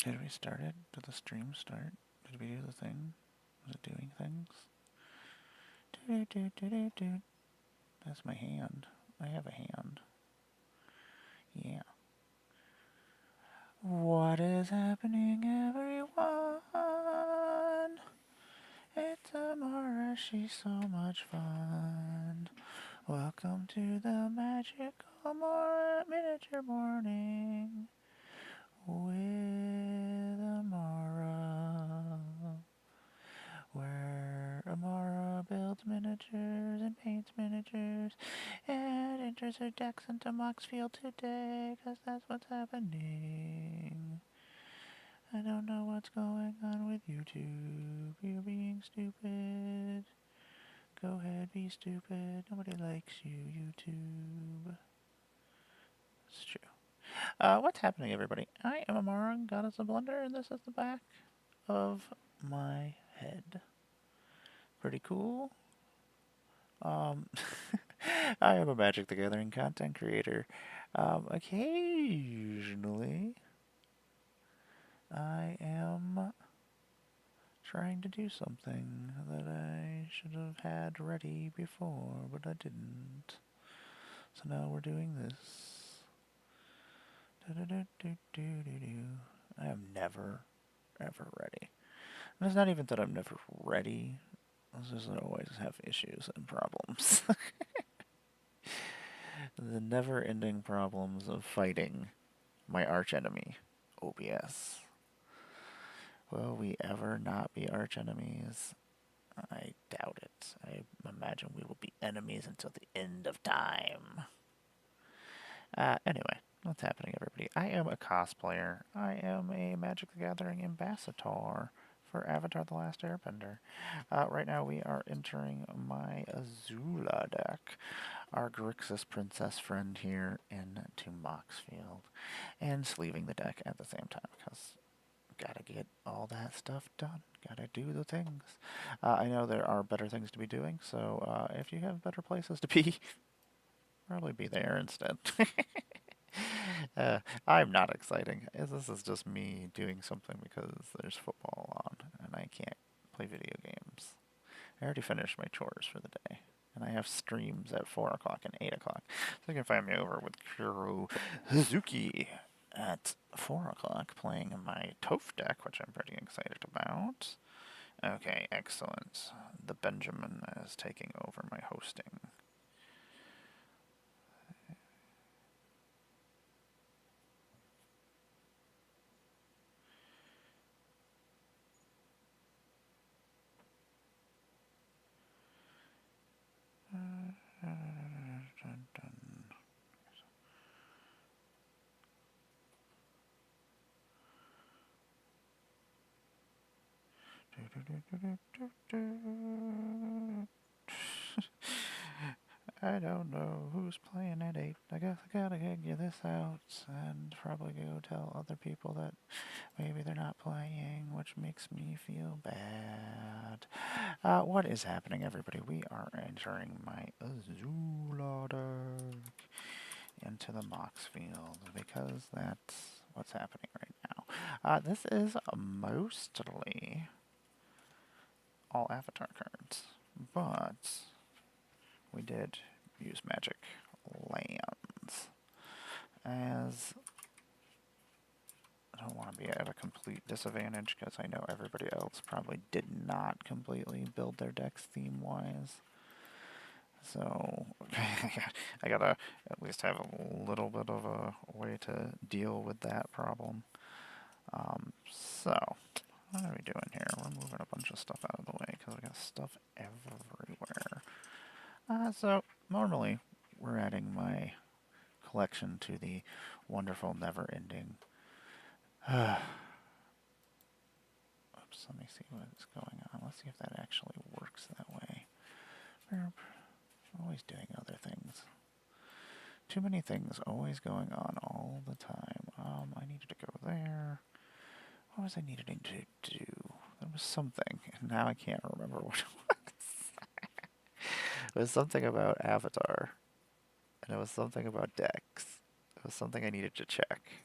Did we start it? Did the stream start? Did we do the thing? Was it doing things? Do. That's my hand. I have a hand. Yeah. What is happening, everyone? It's Amara, she's so much fun. Welcome to the magical miniature morning with Amara, where Amara builds miniatures and paints miniatures and enters her decks into Moxfield today, 'cause that's what's happening. I don't know what's going on with YouTube. You're being stupid. Go ahead, be stupid. Nobody likes you, YouTube. It's true. What's happening, everybody? I am Amara, Goddess of Blunder, and this is the back of my head. Pretty cool. I am a Magic the Gathering content creator. Occasionally, I am trying to do something that I should have had ready before, but I didn't. So now we're doing this. I am never, ever ready. And it's not even that I'm never ready. It's just that I always have issues and problems. The never-ending problems of fighting my archenemy, OBS. Will we ever not be archenemies? I doubt it. I imagine we will be enemies until the end of time. Anyway, what's happening, everybody? I am a cosplayer. I am a Magic the Gathering ambassador for Avatar The Last Airbender. Right now we are entering my Azula deck, our Grixis princess friend here into Moxfield, and sleeving the deck at the same time, because gotta get all that stuff done. Gotta do the things. I know there are better things to be doing, so if you have better places to be, probably be there instead. I'm not exciting. This is just me doing something because there's football on and I can't play video games. I already finished my chores for the day, and I have streams at 4 o'clock and 8 o'clock. So you can find me over with Kuro Hazuki at 4 o'clock playing my Toph deck, which I'm pretty excited about. Okay, excellent. The Benjamin is taking over my hosting. I don't know who's playing at 8. I guess I gotta get this out and probably go tell other people that maybe they're not playing, which makes me feel bad. What is happening, everybody? We are entering my Azula deck into the Moxfield because that's what's happening right now. This is mostly all Avatar cards, but we did use magic lands, as I don't want to be at a complete disadvantage because I know everybody else probably did not completely build their decks theme-wise. So I gotta at least have a little bit of a way to deal with that problem. So what are we doing here? We're moving a bunch of stuff out of the way because we got stuff everywhere. So normally we're adding my collection to the wonderful never-ending. Oops, let me see what's going on. Let's see if that actually works that way. We're always doing other things. Too many things always going on all the time. I needed to go there. What was I needing to do? There was something, and now I can't remember what it was. It was something about Avatar, and it was something about decks. It was something I needed to check.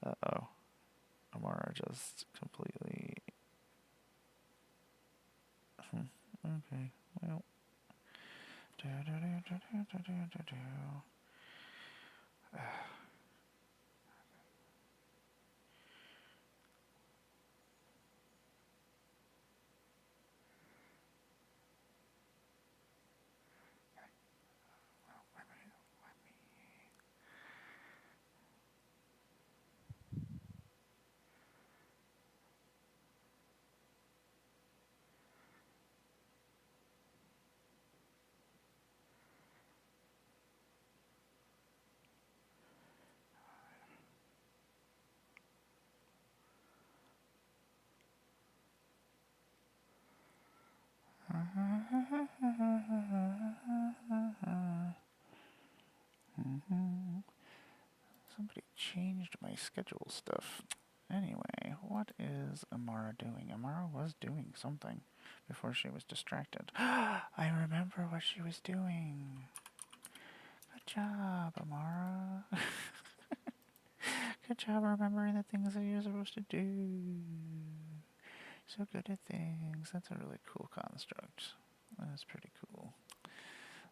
Uh-oh. Amara just completely... Okay, well... Somebody changed my schedule stuff. Anyway, what is Amara doing? Amara was doing something before she was distracted. I remember what she was doing. Good job, Amara. Good job remembering the things that you're supposed to do. So good at things. That's a really cool construct. That's pretty cool.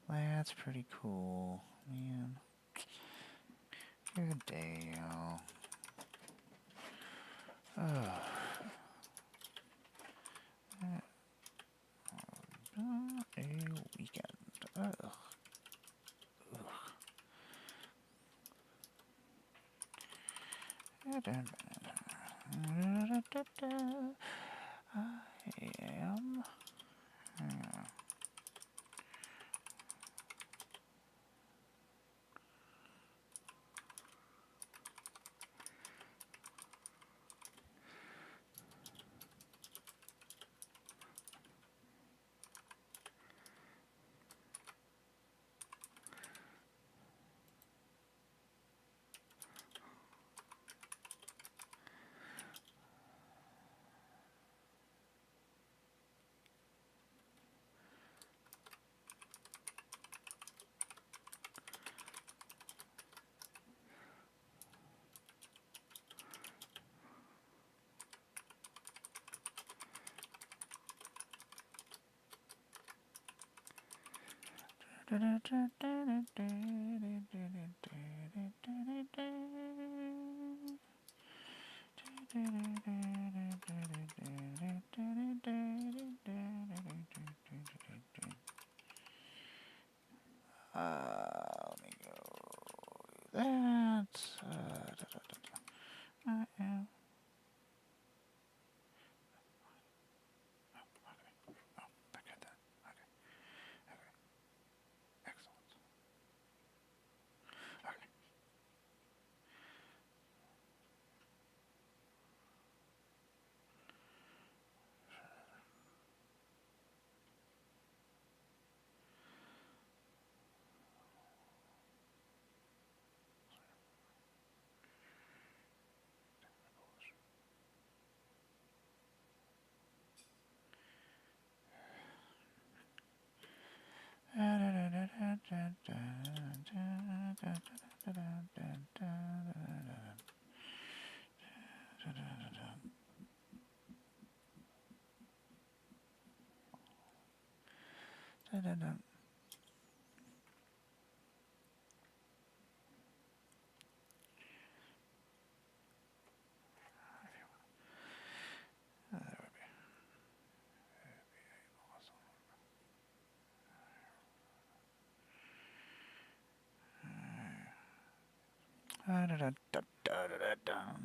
That's pretty cool, man. Good day, y'all. A weekend. Ugh. I am... Let me go. That. I am. Okay. Oh, I got that. Okay. Okay. Excellent. Okay.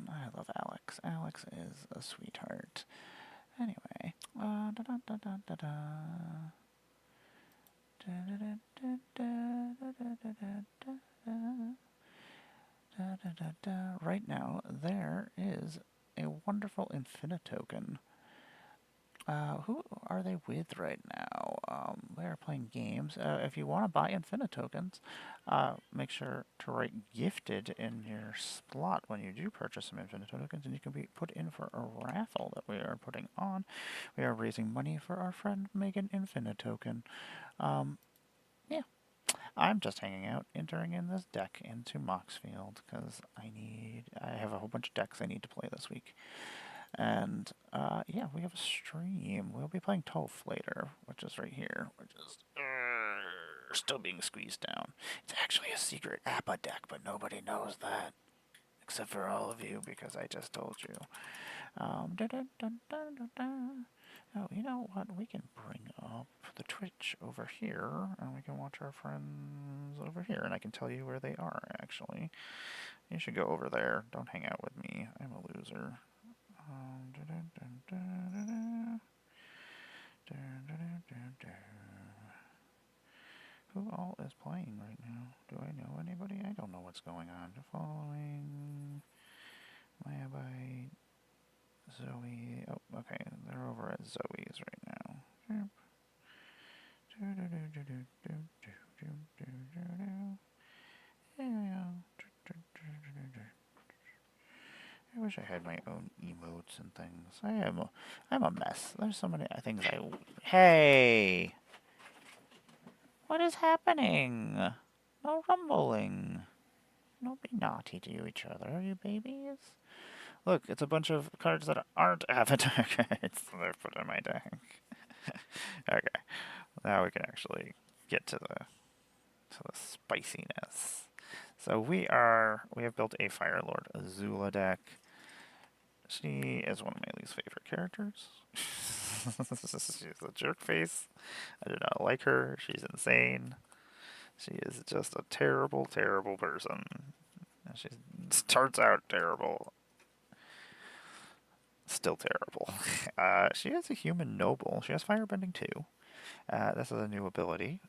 I love Alex. Alex is a sweetheart. Anyway. Right now, there is a wonderful Infinitoken. Who are they with right now? They are playing games. If you want to buy Infinitokens, make sure to write gifted in your slot when you do purchase some Infinitokens, and you can be put in for a raffle that we are putting on. We are raising money for our friend Megan Infinitoken. Yeah. I'm just hanging out, entering in this deck into Moxfield, because I have a whole bunch of decks I need to play this week. And, yeah, we have a stream. We'll be playing Toph later, which is right here, which is still being squeezed down. It's actually a secret APA deck, but nobody knows that, except for all of you, because I just told you. Dun, dun, dun, dun, dun, dun. Oh, you know what? We can bring up the Twitch over here, and we can watch our friends over here, and I can tell you where they are, actually. You should go over there. Don't hang out with me. I'm a loser. Dun, dun, dun, dun, dun, dun. Dun, dun, dun, dun, dun. Who all is playing right now? Do I know anybody? I don't know what's going on. Following Mayabite, Zoe. Oh, okay. They're over at Zoe's right now. I wish I had my own emotes and things. I'm a mess. There's so many things Hey! What is happening? No rumbling. Don't be naughty to each other, you babies. Look, it's a bunch of cards that aren't Avatar cards that I've put in my deck. Okay, now we can actually get to the spiciness. So we have built a Fire Lord Azula deck. She is one of my least favorite characters. She's a jerk face. I do not like her. She's insane. She is just a terrible, terrible person. She starts out terrible. Still terrible. She is a human noble. She has firebending too. This is a new ability.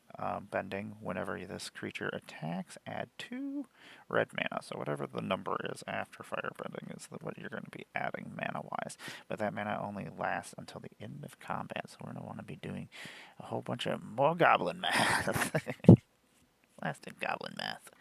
Bending, whenever this creature attacks, add 2 red mana. So whatever the number is after firebending is what you're going to be adding mana-wise. But that mana only lasts until the end of combat, so we're going to want to be doing a whole bunch of more goblin math. Lasting goblin math.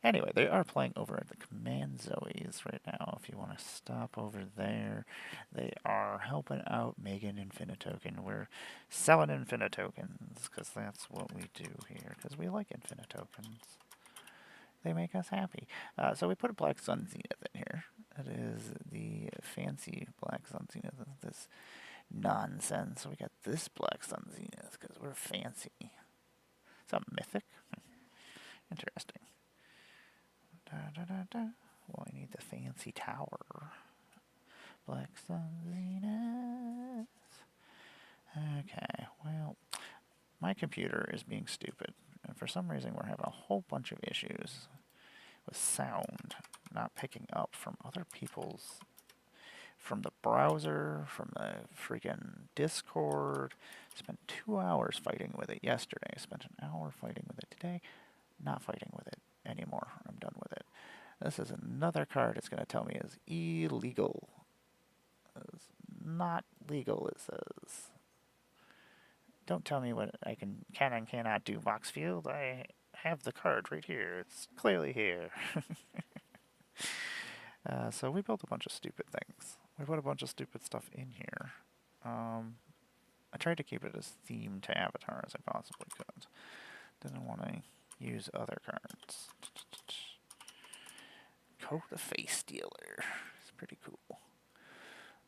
Anyway, they are playing over at the Command Zoes right now. If you want to stop over there, they are helping out Megan Infinitokens. We're selling Infinitokens because that's what we do here. Because we like Infinitokens. They make us happy. So we put a Black Sun Zenith in here. It is the fancy Black Sun Zenith. This nonsense. So we got this Black Sun Zenith because we're fancy. Something mythic. Interesting. Well, I need the fancy tower. Black Sun Zenith. Okay, well, my computer is being stupid. And for some reason, we're having a whole bunch of issues with sound not picking up from other people's, from the browser, from the freaking Discord. Spent 2 hours fighting with it yesterday. Spent an hour fighting with it today. Not fighting with it anymore. I'm done with it. This is another card it's going to tell me is illegal. It's not legal, it says. Don't tell me what I can and cannot do, Moxfield. I have the card right here. It's clearly here. So we built a bunch of stupid things. We put a bunch of stupid stuff in here. I tried to keep it as themed to Avatar as I possibly could. Didn't want to use other cards. Coat the Face Stealer. It's pretty cool.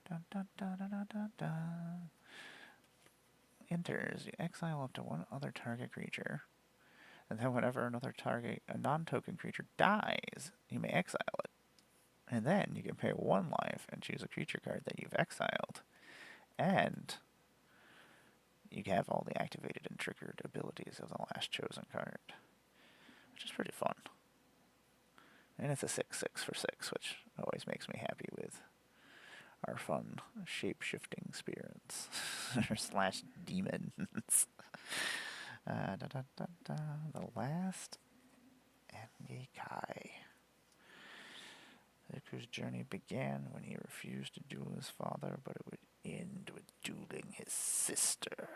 Dun, dun, dun, dun, dun, dun, dun. Enters, you exile up to 1 other target creature. And then whenever another target, a non-token creature dies, you may exile it. And then you can pay 1 life and choose a creature card that you've exiled. And you have all the activated and triggered abilities of the last chosen card. Which is pretty fun. And it's a 6/6 for 6, which always makes me happy with our fun shape-shifting spirits. Slash demons. The last Engekai. Zuku's journey began when he refused to duel his father, but it would end with dueling his sister,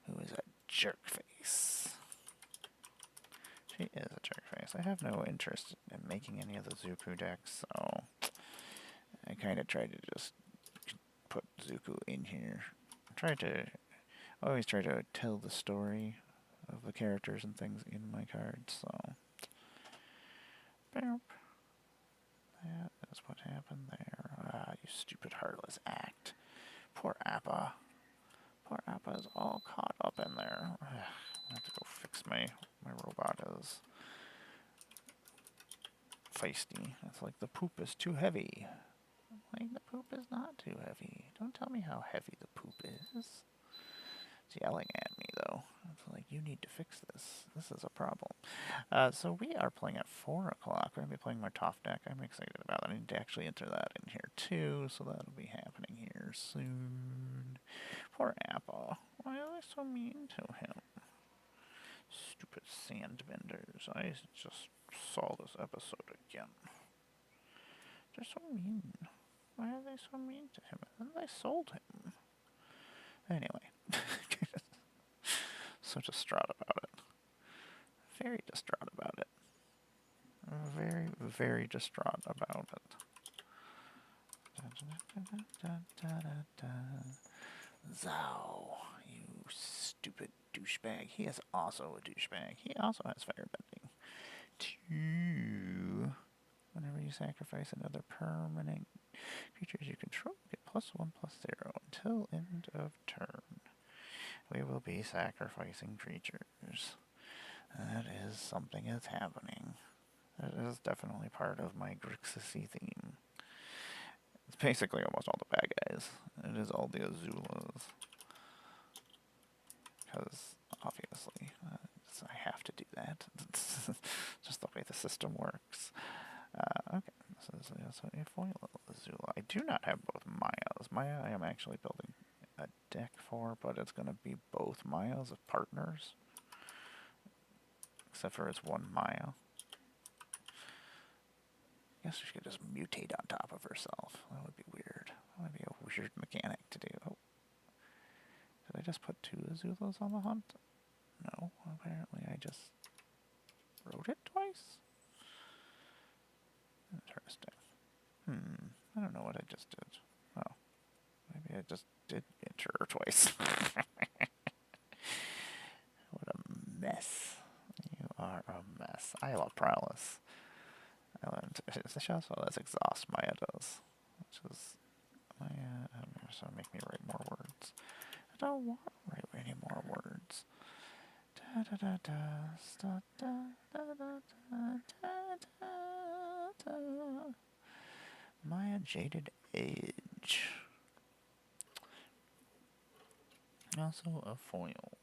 who is a jerkface. She is a jerkface. I have no interest in making any of the Zuku decks, so I kind of tried to just put Zuku in here. I always try to tell the story of the characters and things in my cards, so. Boop. That is what happened there. Ah, you stupid heartless act. Poor Appa. Poor Appa is all caught up in there. I have to go fix my robot is feisty. It's like the poop is too heavy. Like the poop is not too heavy. Don't tell me how heavy the poop is. It's yelling at me though. It's like, you need to fix this. This is a problem. So we are playing at 4 o'clock. We're going to be playing my top deck. I'm excited about it. I need to actually enter that in here too, so that'll be happening here soon. Poor Apple. Why are they so mean to him? Stupid sandbenders. I just saw this episode again. They're so mean. Why are they so mean to him? And then they sold him. Anyway. So distraught about it. Very distraught about it. Very, very distraught about it. Zao, you stupid douchebag. He is also a douchebag. He also has firebending. 2. Whenever you sacrifice another permanent creatures you control, get +1/+0 until end of turn. We will be sacrificing creatures. That is something that's happening. That is definitely part of my Grixis theme. It's basically almost all the bad guys. It is all the Azulas. Because, obviously, I have to do that. It's just the way the system works. Okay, this is also a foil Azula. I do not have both Mayas. Maya I am actually building a deck for, but it's going to be both Mayas of partners. Except for it's one Maya. I guess she could just mutate on top of herself. That would be weird. That would be a weird mechanic to do. Oh. Did I just put 2 Azulas on the hunt? No, apparently I just wrote it twice. Interesting. I don't know what I just did. Oh. Maybe I just did enter her twice. What a mess. You are a mess. I love prowess. She also has exhaust, Maya does. Which is Maya, so make me write more words. I don't want to write any more words. Da da da da da da da da da da. Maya Jaded Age. Also a foil.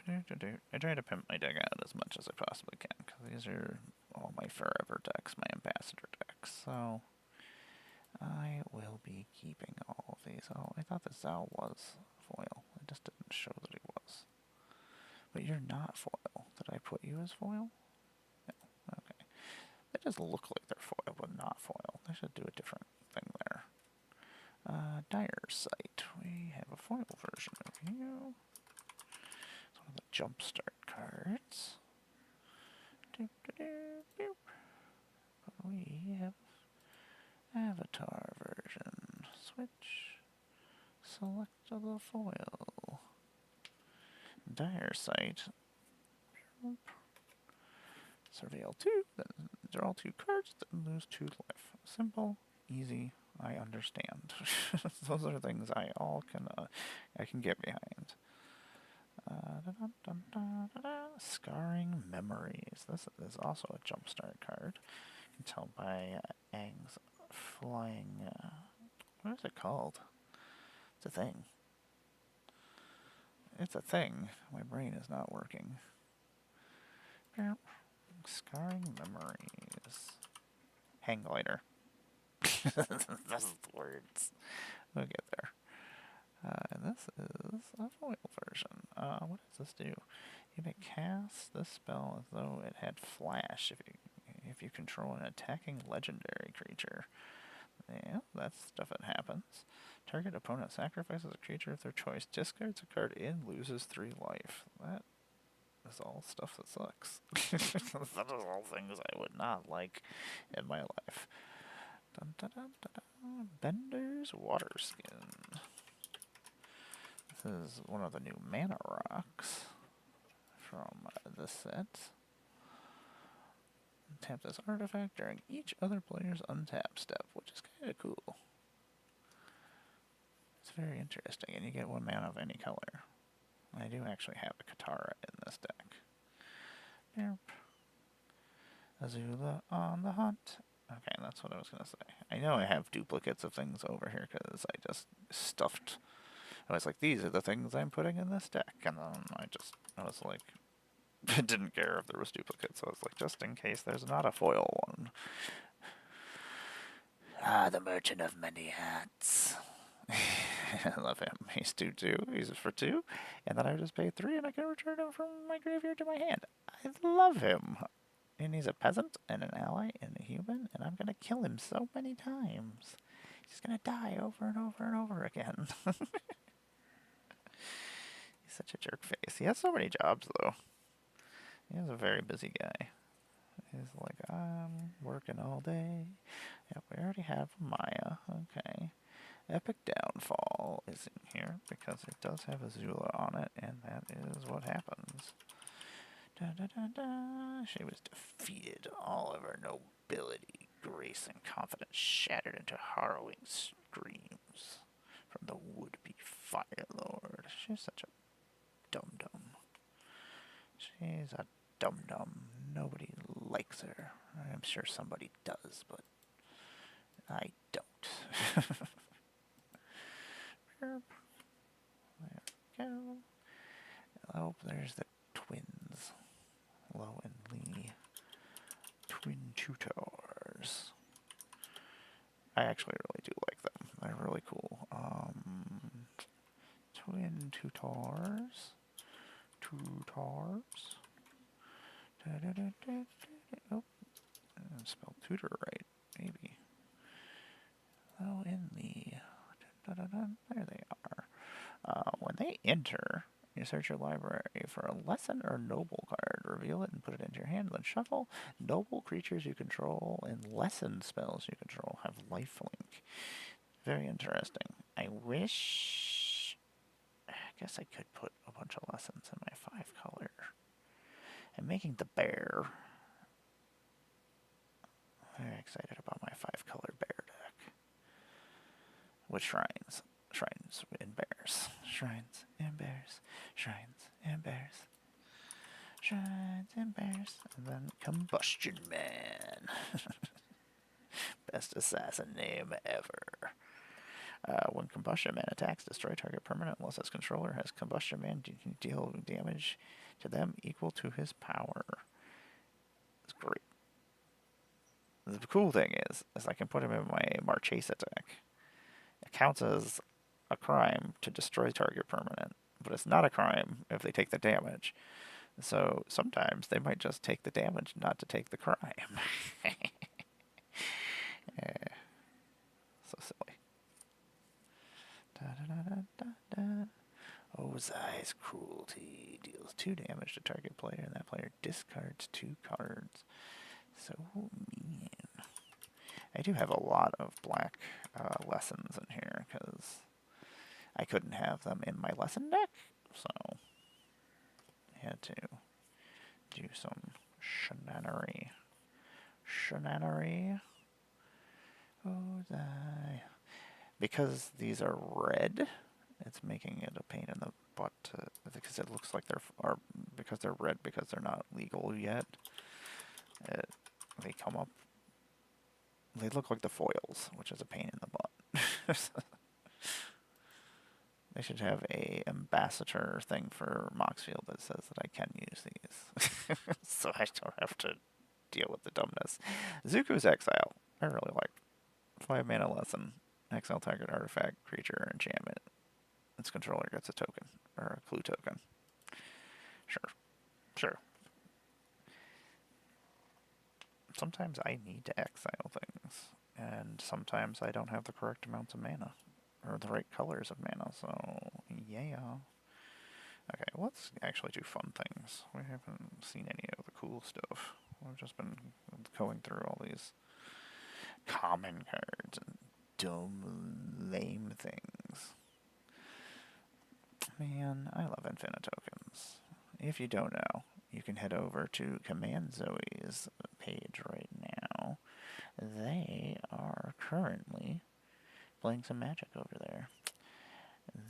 I try to pimp my deck out as much as I possibly can, because these are all my forever decks, my ambassador decks, so I will be keeping all of these. Oh, I thought the Zao was foil. It just didn't show that he was. But you're not foil. Did I put you as foil? No. Okay. They just look like they're foil, but not foil. They should do a different thing there. Dire Sight. We have a foil version of you. It's one of the Jumpstart cards. But we have Avatar version. Switch. Select the foil. Dire Sight. Surveil 2. They're all 2 cards that lose 2 life. Simple, easy, I understand. Those are things I can get behind. Scarring Memories. This is also a Jumpstart card. You can tell by Aang's flying. What is it called? It's a thing. It's a thing. My brain is not working. Scarring Memories. Hang glider. That's the words. We'll get there. And this is a foil version. What does this do? You may cast this spell as though it had flash if you control an attacking legendary creature. Yeah, that's stuff that happens. Target opponent sacrifices a creature of their choice, discards a card, and loses 3 life. That is all stuff that sucks. That is all things I would not like in my life. Dun, dun, dun, dun, dun. Bender's Water Skin. This is one of the new mana rocks from this set. Tap this artifact during each other player's untap step, which is kind of cool. It's very interesting, and you get 1 mana of any color. I do actually have a Katara in this deck. Yep. Azula on the hunt. Okay, that's what I was going to say. I know I have duplicates of things over here because I just stuffed. I was like, these are the things I'm putting in this deck. And then I was like, didn't care if there was duplicates. So I was like, just in case there's not a foil one. Ah, the Merchant of Many Hats. I love him. He's 2/2. He's for 2. And then I just pay 3 and I can return him from my graveyard to my hand. I love him. And he's a peasant and an ally and a human, and I'm gonna kill him so many times. He's gonna die over and over and over again. He's such a jerk face. He has so many jobs, though. He is a very busy guy. He's like, I'm working all day. Yeah, we already have Maya. Okay. Epic Downfall is in here because it does have Azula on it, and that is what happens. Da, da, da, da. She was defeated. All of her nobility, grace, and confidence shattered into harrowing screams from the would-be Fire Lord. She's such a dum-dum. She's a dum-dum. Nobody likes her. I'm sure somebody does, but I don't. There we go. Oh, there's the twins. Lo and Lee. Twin tutors. I actually really do like them. They're really cool. Twin tutors. Tutors. Oh, I spelled tutor right, maybe. Lo and Lee. There they are. When they enter, you search your library for a lesson or noble card, reveal it and put it into your hand, then shuffle. Noble creatures you control and lesson spells you control have lifelink. Very interesting. I guess I could put a bunch of lessons in my 5-color. I'm making the bear. Very excited about my 5-color bear deck. With shrines. Shrines and bears. Shrines and bears. Shrines and bears. Shrines and bears. And then Combustion Man. Best assassin name ever. When Combustion Man attacks, destroy target permanent unless its controller has Combustion Man deal damage to them equal to his power. It's great. The cool thing is I can put him in my Marchesa deck. It counts as a crime to destroy target permanent, but it's not a crime if they take the damage. So sometimes they might just take the damage not to take the crime. So silly. Ozai's Cruelty deals 2 damage to target player, and that player discards 2 cards. So mean. I do have a lot of black lessons in here because I couldn't have them in my lesson deck, so I had to do some shenanery. Ozai. Because these are red, it's making it a pain in the butt because it looks like because they're red because they're not legal yet. They come up. They look like the foils, which is a pain in the butt. They should have a ambassador thing for Moxfield that says that I can use these, so I don't have to deal with the dumbness. Zuko's Exile, I really like. 5 mana lesson, exile target artifact, creature, or enchantment. Its controller gets a token or a clue token. Sure. Sometimes I need to exile things, and sometimes I don't have the correct amounts of mana, or the right colors of mana, so yeah. Okay, let's actually do fun things. We haven't seen any of the cool stuff. We've just been going through all these common cards and dumb, lame things. Man, I love infinite tokens. If you don't know, you can head over to Command Zoe's page right now. They are currently playing some Magic over there.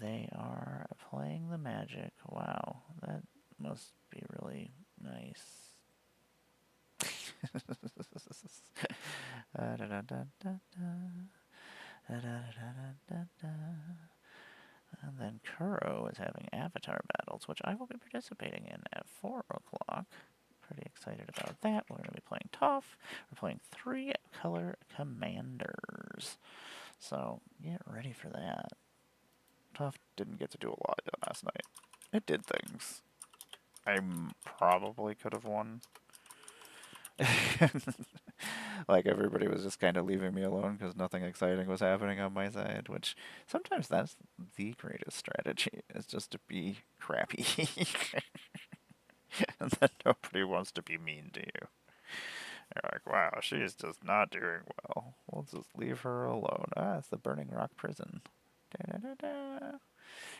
They are playing the Magic. Wow, that must be really nice. And then Kuro is having avatar battles, which I will be participating in at 4 o'clock. Pretty excited about that. We're going to be playing Tough. We're playing 3 color commanders. So get ready for that. Tough didn't get to do a lot last night. It did things. I probably could have won. Like, everybody was just kind of leaving me alone because nothing exciting was happening on my side, which sometimes that's the greatest strategy, is just to be crappy. And then nobody wants to be mean to you. You're like, wow, she's just not doing well. We'll just leave her alone. Ah, it's the Burning Rock Prison. Da-da-da-da.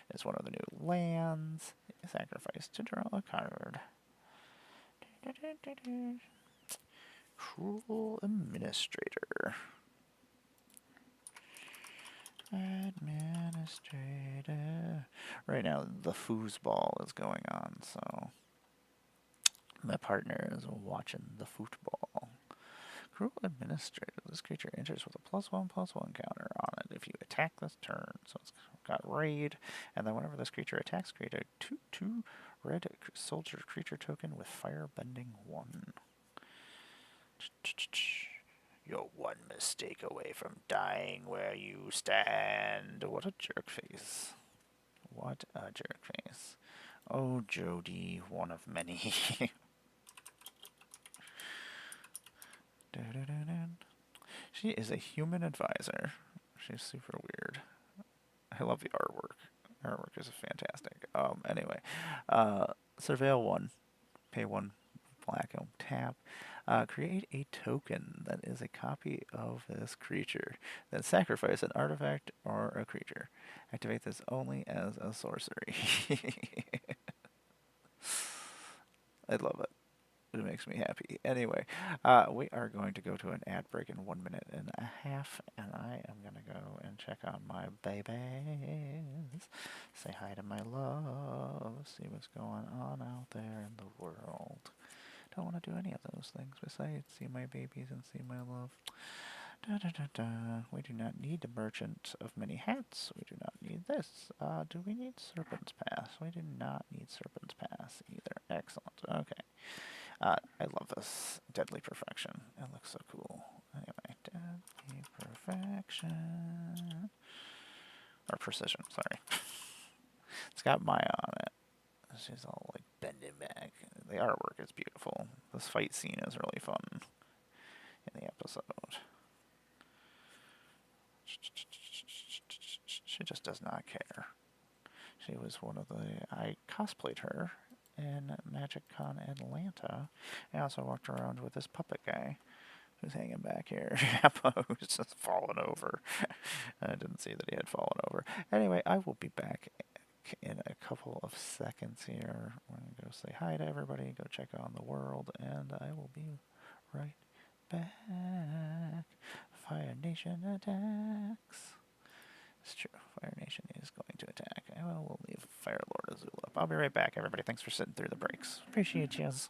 It's one of the new lands. Sacrifice to draw a card. Da-da-da-da-da. Cruel Administrator. Administrator. Right now, the foosball is going on, so my partner is watching the football. Cruel Administrator. This creature enters with a +1/+1 counter on it if you attack this turn. So it's got raid, and then whenever this creature attacks, create a 2/2 red soldier creature token with firebending 1. You're one mistake away from dying where you stand. What a jerk face. What a jerk face. Oh, Jody, one of many. She is a human advisor. She's super weird. I love the artwork. Artwork is fantastic. Anyway, Surveil 1. Pay 1 black, tap. Create a token that is a copy of this creature. Then sacrifice an artifact or a creature. Activate this only as a sorcery. I love it. It makes me happy. Anyway, we are going to go to an ad break in 1 minute and a half, and I am going to go and check on my babies. Say hi to my love. See what's going on out there in the world. Don't want to do any of those things besides see my babies and see my love. Da, da, da, da. We do not need the Merchant of Many Hats. We do not need this. Do we need Serpent's Pass? We do not need Serpent's Pass either. Excellent. Okay. I love this. Deadly Perfection. It looks so cool. Anyway, Deadly Perfection. Or Precision, sorry. It's got Maya on it. She's all like bending back. The artwork is beautiful. This fight scene is really fun in the episode. She just does not care. She was one of I cosplayed her in Magic Con Atlanta. I also walked around with this puppet guy who's hanging back here. Who's just fallen over. I didn't see that he had fallen over. Anyway, I will be back in a couple of seconds here. We're going to go say hi to everybody, go check on the world, and I will be right back. Fire Nation attacks. It's true. Fire Nation is going to attack. Well, we'll leave Fire Lord Azul up. I'll be right back, everybody. Thanks for sitting through the breaks. Appreciate yous.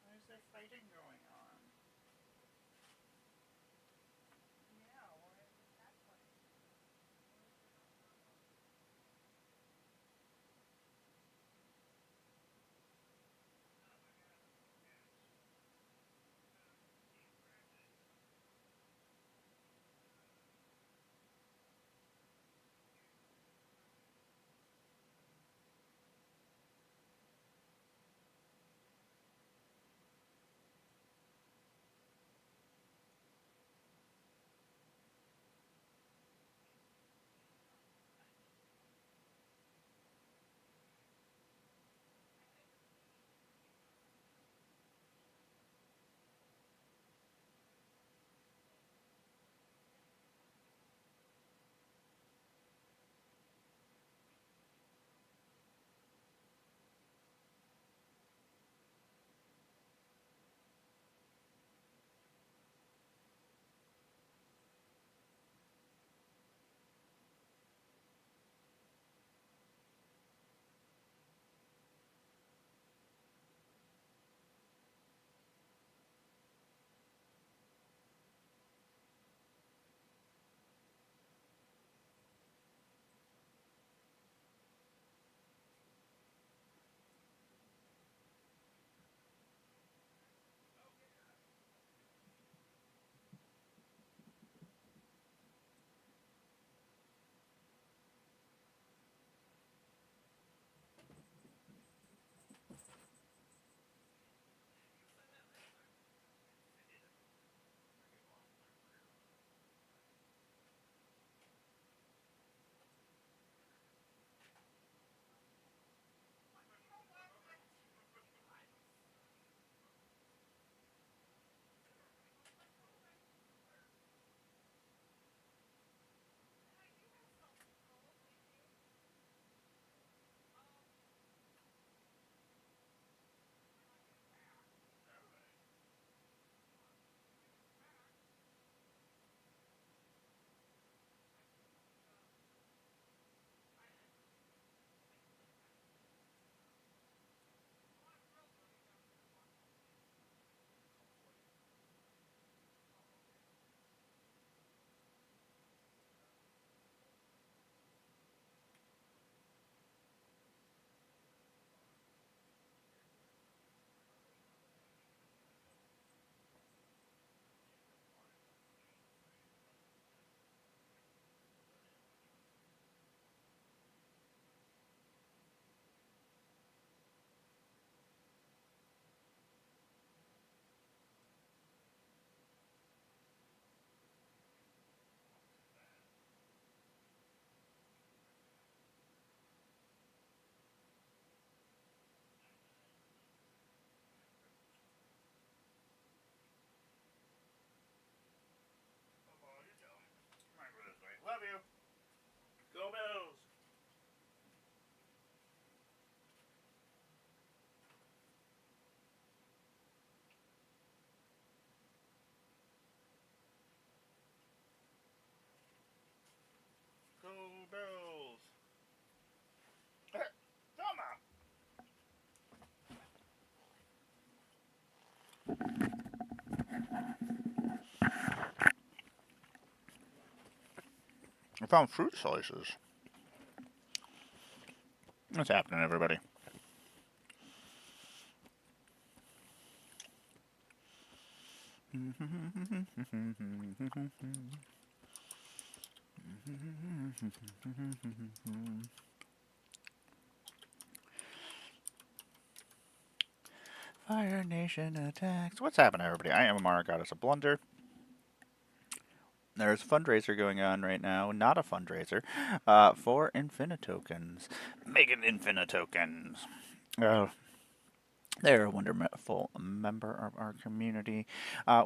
Why is there fighting going on? Yeah, why is the cat fighting? I found fruit slices. What's happening, everybody? Fire Nation attacks. What's happening, everybody? I am Amara, Goddess of Blunder. There's a fundraiser going on right now, not a fundraiser, for Infinitokens. Making Infinitokens. They're a wonderful member of our community.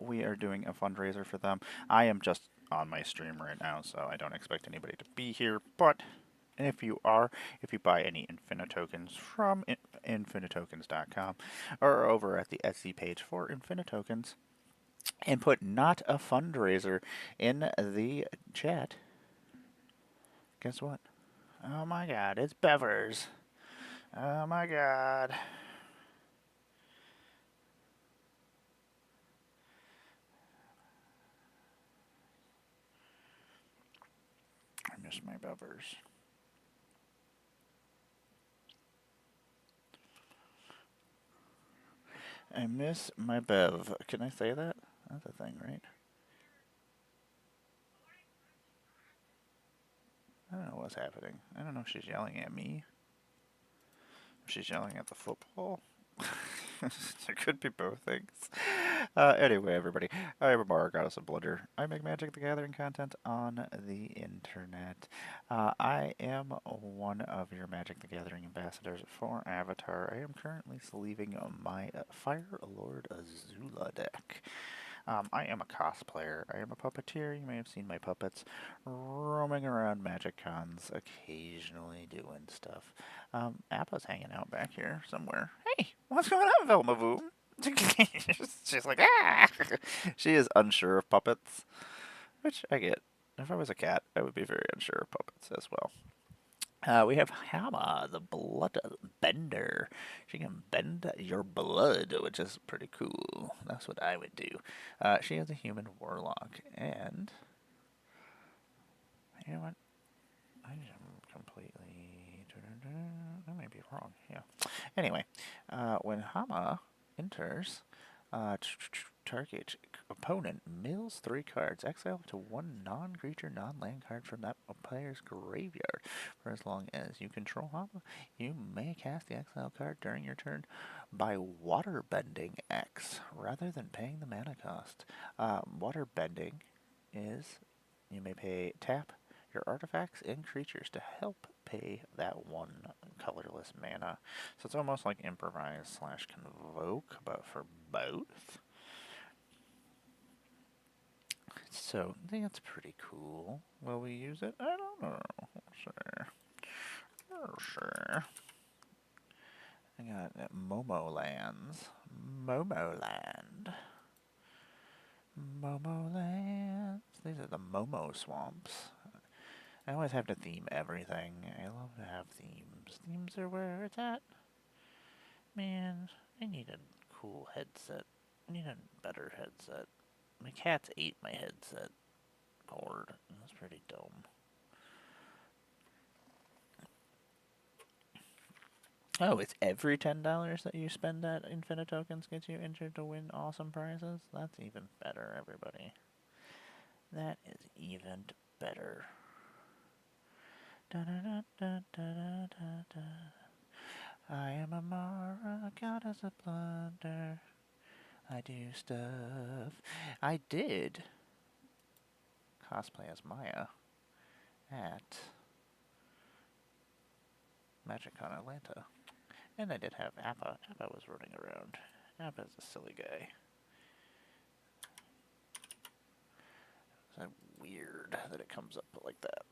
We are doing a fundraiser for them. I am just on my stream right now, so I don't expect anybody to be here, but if you buy any Infinitokens from infinitokens.com or over at the Etsy page for Infinitokens, and put not a fundraiser in the chat, guess what? Oh my god, it's Bevers. Oh my god. I miss my Bevers. I miss my Bev. Can I say that? That's a thing, right? I don't know what's happening. I don't know if she's yelling at me. If she's yelling at the football. There could be both things. Anyway, everybody, I am a bar goddess of Blunder. I make Magic the Gathering content on the internet. I am one of your Magic the Gathering ambassadors for Avatar. I am currently sleeving my Fire Lord Azula deck. I am a cosplayer. I am a puppeteer. You may have seen my puppets roaming around Magic Cons, occasionally doing stuff. Appa's hanging out back here somewhere. Hey, what's going on, Velma Voom? She's like, ah! She is unsure of puppets, which I get. If I was a cat, I would be very unsure of puppets as well. We have Hammer, the blood bender. She can bend your blood, which is pretty cool. That's what I would do. She is a human warlock, and you know what? I am completely. I might be wrong. Yeah. Anyway, when Hama enters, target opponent mills 3 cards. Exile up to 1 non-creature, non-land card from that player's graveyard. For as long as you control Hama, you may cast the exile card during your turn by water bending X rather than paying the mana cost. Water bending is you may tap your artifacts and creatures to help pay that 1 colorless mana. So it's almost like improvise / convoke, but for both. So I think that's pretty cool. Will we use it? I don't know. Sure. Sure. I got Momo Lands. Momo Land. Momo Lands. These are the Momo Swamps. I always have to theme everything. I love to have themes. Themes are where it's at. Man, I need a cool headset. I need a better headset. My cats ate my headset cord. That's pretty dumb. Oh, it's every $10 that you spend at Infinitokens gets you entered to win awesome prizes? That's even better, everybody. That is even better. Da da da da da da da. I am Amara, goddess of Blunder. I do stuff. I did cosplay as Maya at MagicCon Atlanta. And I did have Appa. Appa was running around. Appa's a silly guy. Is that weird that it comes up like that?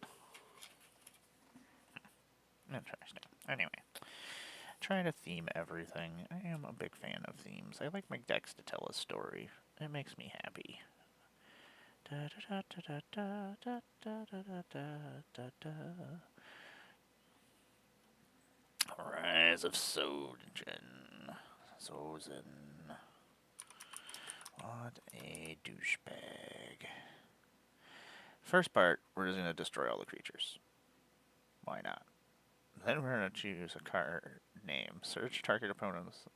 Interesting. Anyway, trying to theme everything. I am a big fan of themes. I like my decks to tell a story. It makes me happy. Da da da da da da da da da da da. Rise of Sojin. Sojin. douchebag. First part, we're just going to destroy all the creatures. Why not? Then we're going to choose a card name. Search target opponent's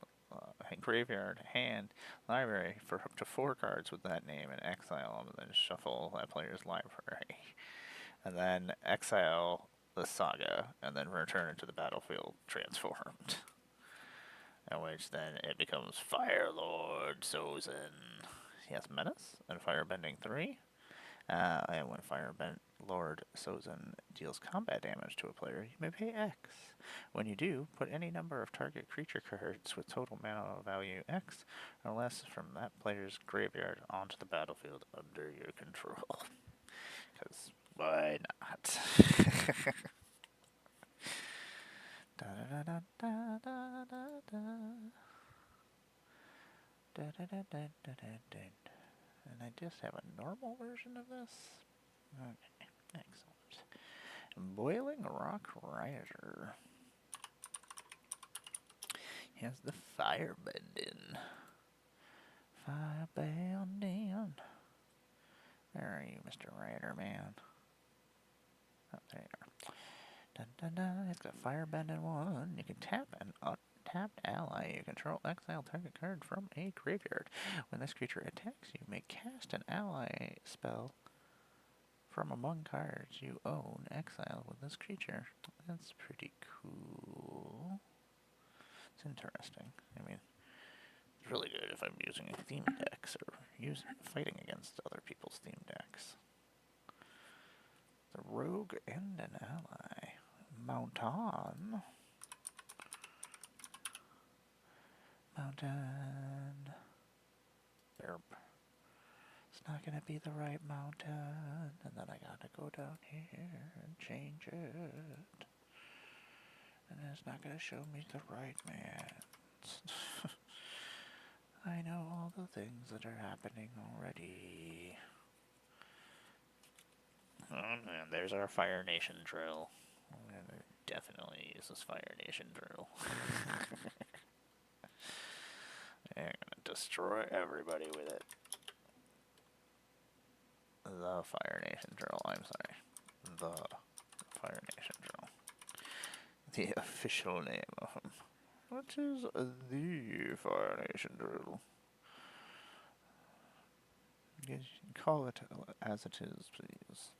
graveyard, hand, library for up to 4 cards with that name and exile them, and then shuffle that player's library. And then exile the saga, and then return it to the battlefield transformed. In which then it becomes Firelord Sozin. He has Menace and Firebending 3. And when Firelord Sozin deals combat damage to a player, you may pay X. When you do, put any number of target creature cards with total mana value X or less from that player's graveyard onto the battlefield under your control. Because why not? Da da da da da da da. Da da da da da da da. And I just have a normal version of this. Okay, excellent. Boiling Rock Riser. He has the Firebending. Firebending. Where are you, Mr. Rider Man? Oh, there you are. Dun, dun, dun. It's got Firebending 1. You can tap an untapped ally you control. Exile target card from a graveyard. When this creature attacks, you may cast an ally spell from among cards you own. Exile with this creature. That's pretty cool. It's interesting. I mean, it's really good if I'm using a theme decks or fighting against other people's theme decks. The rogue and an ally. Mountain. Mountain. Derp. It's not gonna be the right mountain. And then I gotta go down here and change it. And it's not gonna show me the right man. I know all the things that are happening already. Oh man, there's our Fire Nation drill. I'm gonna definitely use this Fire Nation drill. I'm gonna destroy everybody with it. The Fire Nation drill, I'm sorry. The Fire Nation drill. The official name of him. What is the Fire Nation drill? You can call it as it is, please.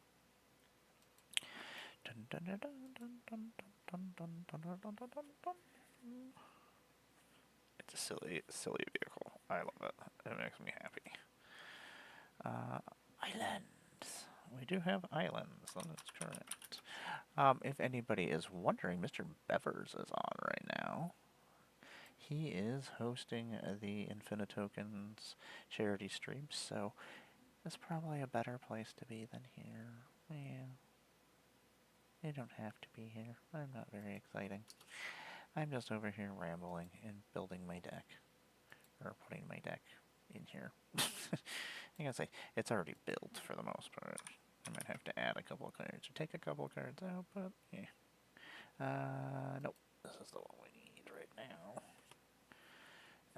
It's a silly vehicle. I love it. It makes me happy. Islands. We do have islands, that's correct. If anybody is wondering, Mr. Bevers is on right now. He is hosting the Infinitokens charity stream, so it's probably a better place to be than here. Yeah. You don't have to be here. I'm not very exciting. I'm just over here rambling and building my deck. Or putting my deck in here. I gotta say, it's already built for the most part. I might have to add a couple of cards or take a couple of cards out, but yeah. Nope. This is the one we need right now.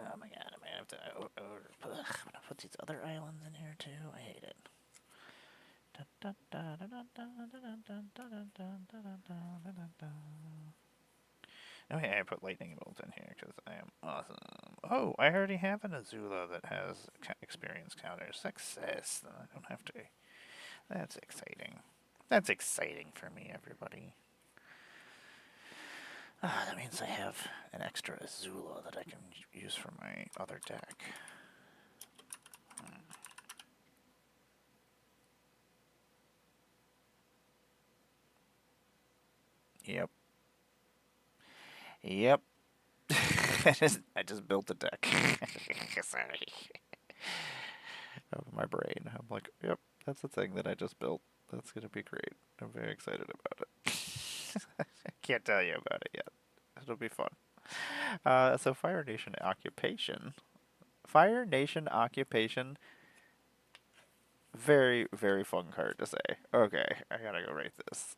Oh my god, I might have to I'm gonna put these other islands in here too. I hate it. Okay, I put lightning bolt in here because I am awesome. Oh, I already have an Azula that has experience counters. Success. Then I don't have to. That's exciting. That's exciting for me, everybody. That means I have an extra Azula that I can use for my other deck. Yep. Yep. I just built a deck. Sorry. Of my brain. I'm like, yep, that's the thing that I just built. That's gonna be great. I'm very excited about it. I can't tell you about it yet. It'll be fun. So Fire Nation Occupation. Fire Nation Occupation. Very, very fun card to say. Okay, I gotta go write this.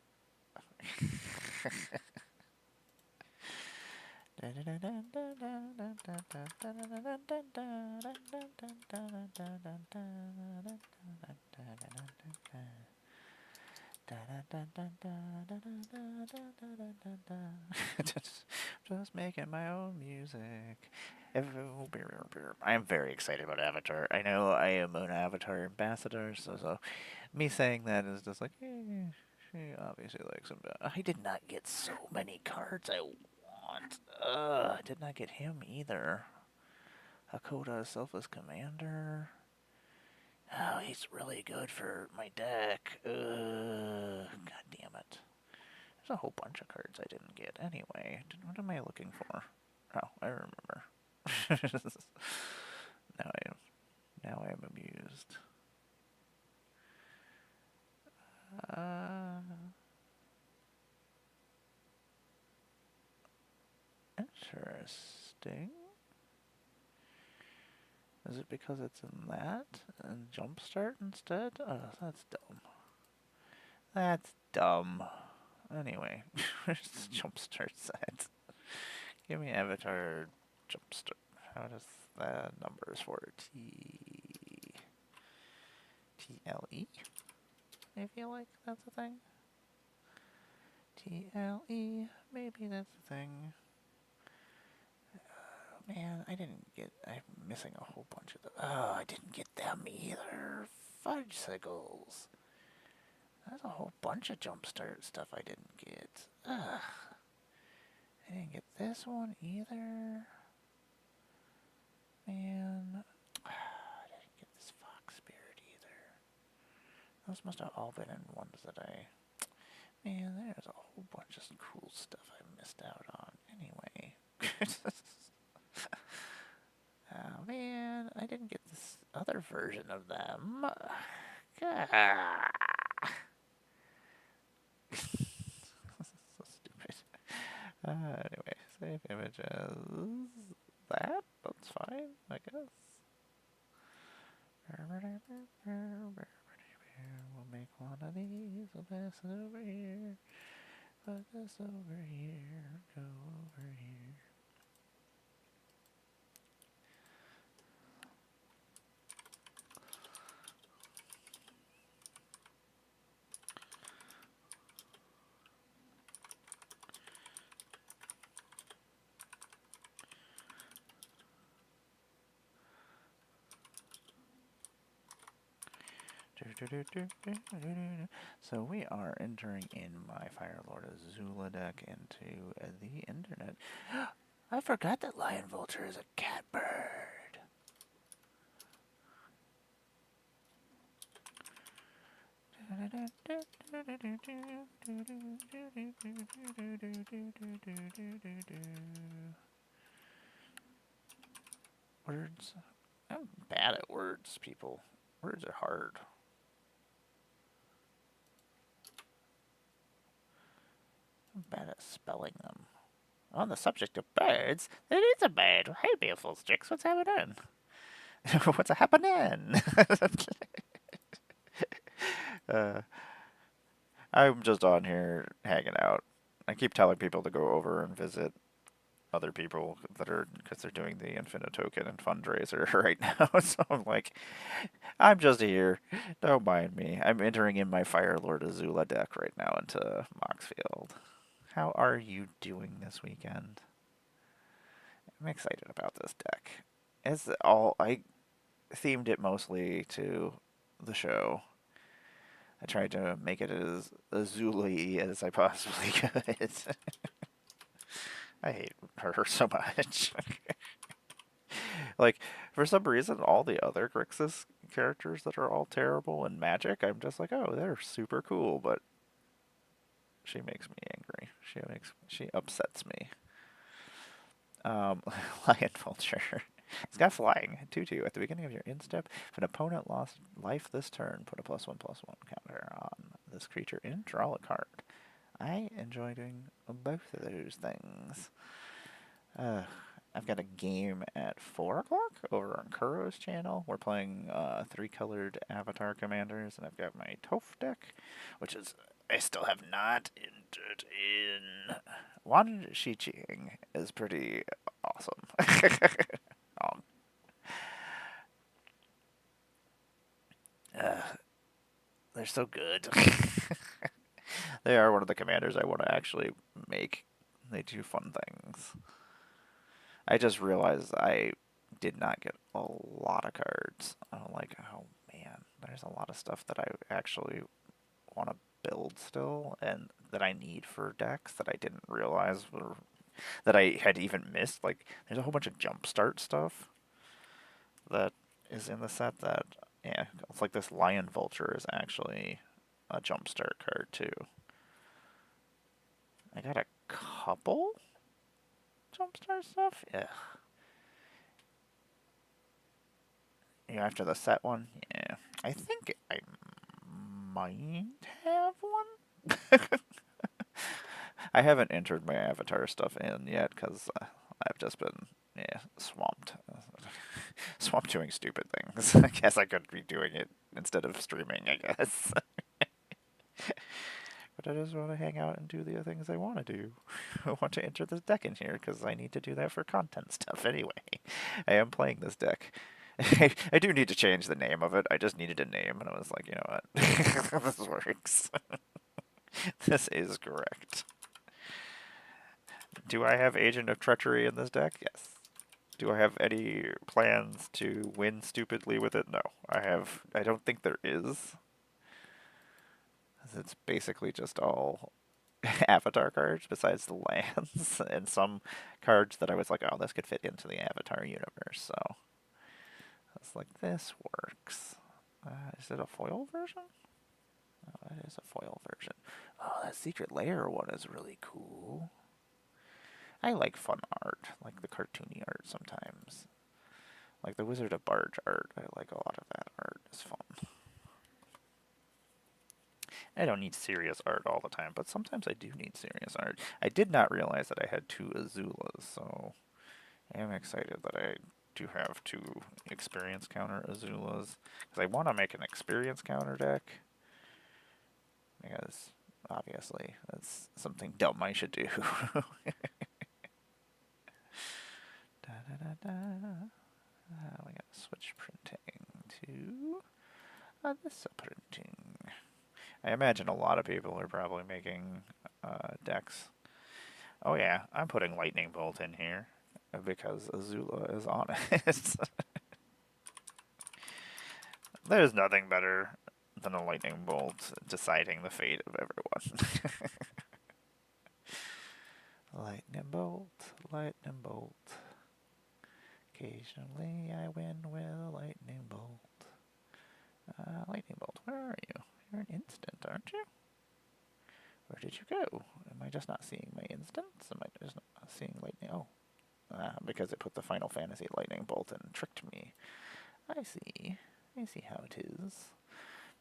Just making my own music. I am very excited about Avatar. I know I am an Avatar ambassador, so me saying that is just like, she obviously likes him. But I did not get so many cards I want. I did not get him either. Hakoda Selfless Commander. Oh, he's really good for my deck. God damn it. There's a whole bunch of cards I didn't get. Anyway, what am I looking for? Oh, I remember. now I am amused. Interesting. Is it because it's in that and Jumpstart instead? Oh, that's dumb. That's dumb. Anyway, where's the Jumpstart set? Give me Avatar Jumpstart. How does the numbers for TLE? I feel like that's a thing. TLE, maybe that's a thing. Man, I'm missing a whole bunch of them. Oh, I didn't get them either. Fudgesicles. There's a whole bunch of Jumpstart stuff I didn't get. Ugh. I didn't get this one either. Man. I didn't get this Fox Spirit either. Those must have all been in ones that Man, there's a whole bunch of cool stuff I missed out on. Anyway. Oh man, I didn't get this other version of them. God. So stupid. Anyway, save images. That's fine, I guess. We'll make one of these. We'll pass it over here. Put this over here. Go over here. So we are entering in my Fire Lord Azula deck into the internet. I forgot that Lion Vulture is a cat bird. Words. I'm bad at words, people. Words are hard. I'm bad at spelling them. On the subject of birds, it is a bird. Hey, beautiful sticks, what's happening? What's happening? I'm just on here hanging out. I keep telling people to go over and visit other people because they're doing the Infinite Token and fundraiser right now. So I'm like, I'm just here. Don't mind me. I'm entering in my Fire Lord Azula deck right now into Moxfield. How are you doing this weekend? I'm excited about this deck. I themed it mostly to the show. I tried to make it as Azula-y as I possibly could. I hate her so much. Like, for some reason, all the other Grixis characters that are all terrible in Magic, I'm just like, oh, they're super cool, but she makes me angry. She upsets me. Lion Vulture. It's got flying. 2/2. At the beginning of your instep, if an opponent lost life this turn, put a +1/+1 counter on this creature and draw a card. I enjoy doing both of those things. I've got a game at 4 o'clock over on Kuro's channel. We're playing 3-colored Avatar Commanders, and I've got my Toph deck, which is I still have not interested in. Wan Shiqing is pretty awesome. um, uh, they're so good. They are one of the commanders I want to actually make. They do fun things. I just realized I did not get a lot of cards. I'm like, oh man, there's a lot of stuff that I actually want to build still, and that I need for decks that I didn't realize were that I had even missed. Like, there's a whole bunch of Jumpstart stuff that is in the set that, yeah, it's like this Lion Vulture is actually a Jumpstart card too. I got a couple Jumpstart stuff? Yeah. Yeah, after the set one? Yeah. I think I might have one. I haven't entered my avatar stuff in yet because I've just been swamped. Swamped doing stupid things. I guess I could be doing it instead of streaming, I guess. But I just want to hang out and do the things I want to do. I want to enter this deck in here because I need to do that for content stuff anyway. I am playing this deck. I do need to change the name of it. I just needed a name, and I was like, you know what? This works. This is correct. Do I have Agent of Treachery in this deck? Yes. Do I have any plans to win stupidly with it? No. I don't think there is. It's basically just all avatar cards besides the lands and some cards that I was like, oh, this could fit into the avatar universe. So it's like, this works. Is it a foil version? Oh, that is a foil version. Oh, that Secret Lair one is really cool. I like fun art, like the cartoony art sometimes. Like the Wizard of Barge art, I like a lot of that art. It's fun. I don't need serious art all the time, but sometimes I do need serious art. I did not realize that I had two Azulas, so I am excited that I do have two experience counter Azulas. Because I want to make an experience counter deck. Because, obviously, that's something dumb I should do. We got switch printing to this printing. I imagine a lot of people are probably making decks. Oh yeah, I'm putting Lightning Bolt in here because Azula is on it. There's nothing better than a Lightning Bolt deciding the fate of everyone. Lightning Bolt, Lightning Bolt. Occasionally I win with a Lightning Bolt. Lightning Bolt, where are you? You're an instant, aren't you? Where did you go? Am I just not seeing my instants? Am I just not seeing Lightning? Oh, because it put the Final Fantasy Lightning Bolt and tricked me. I see. I see how it is.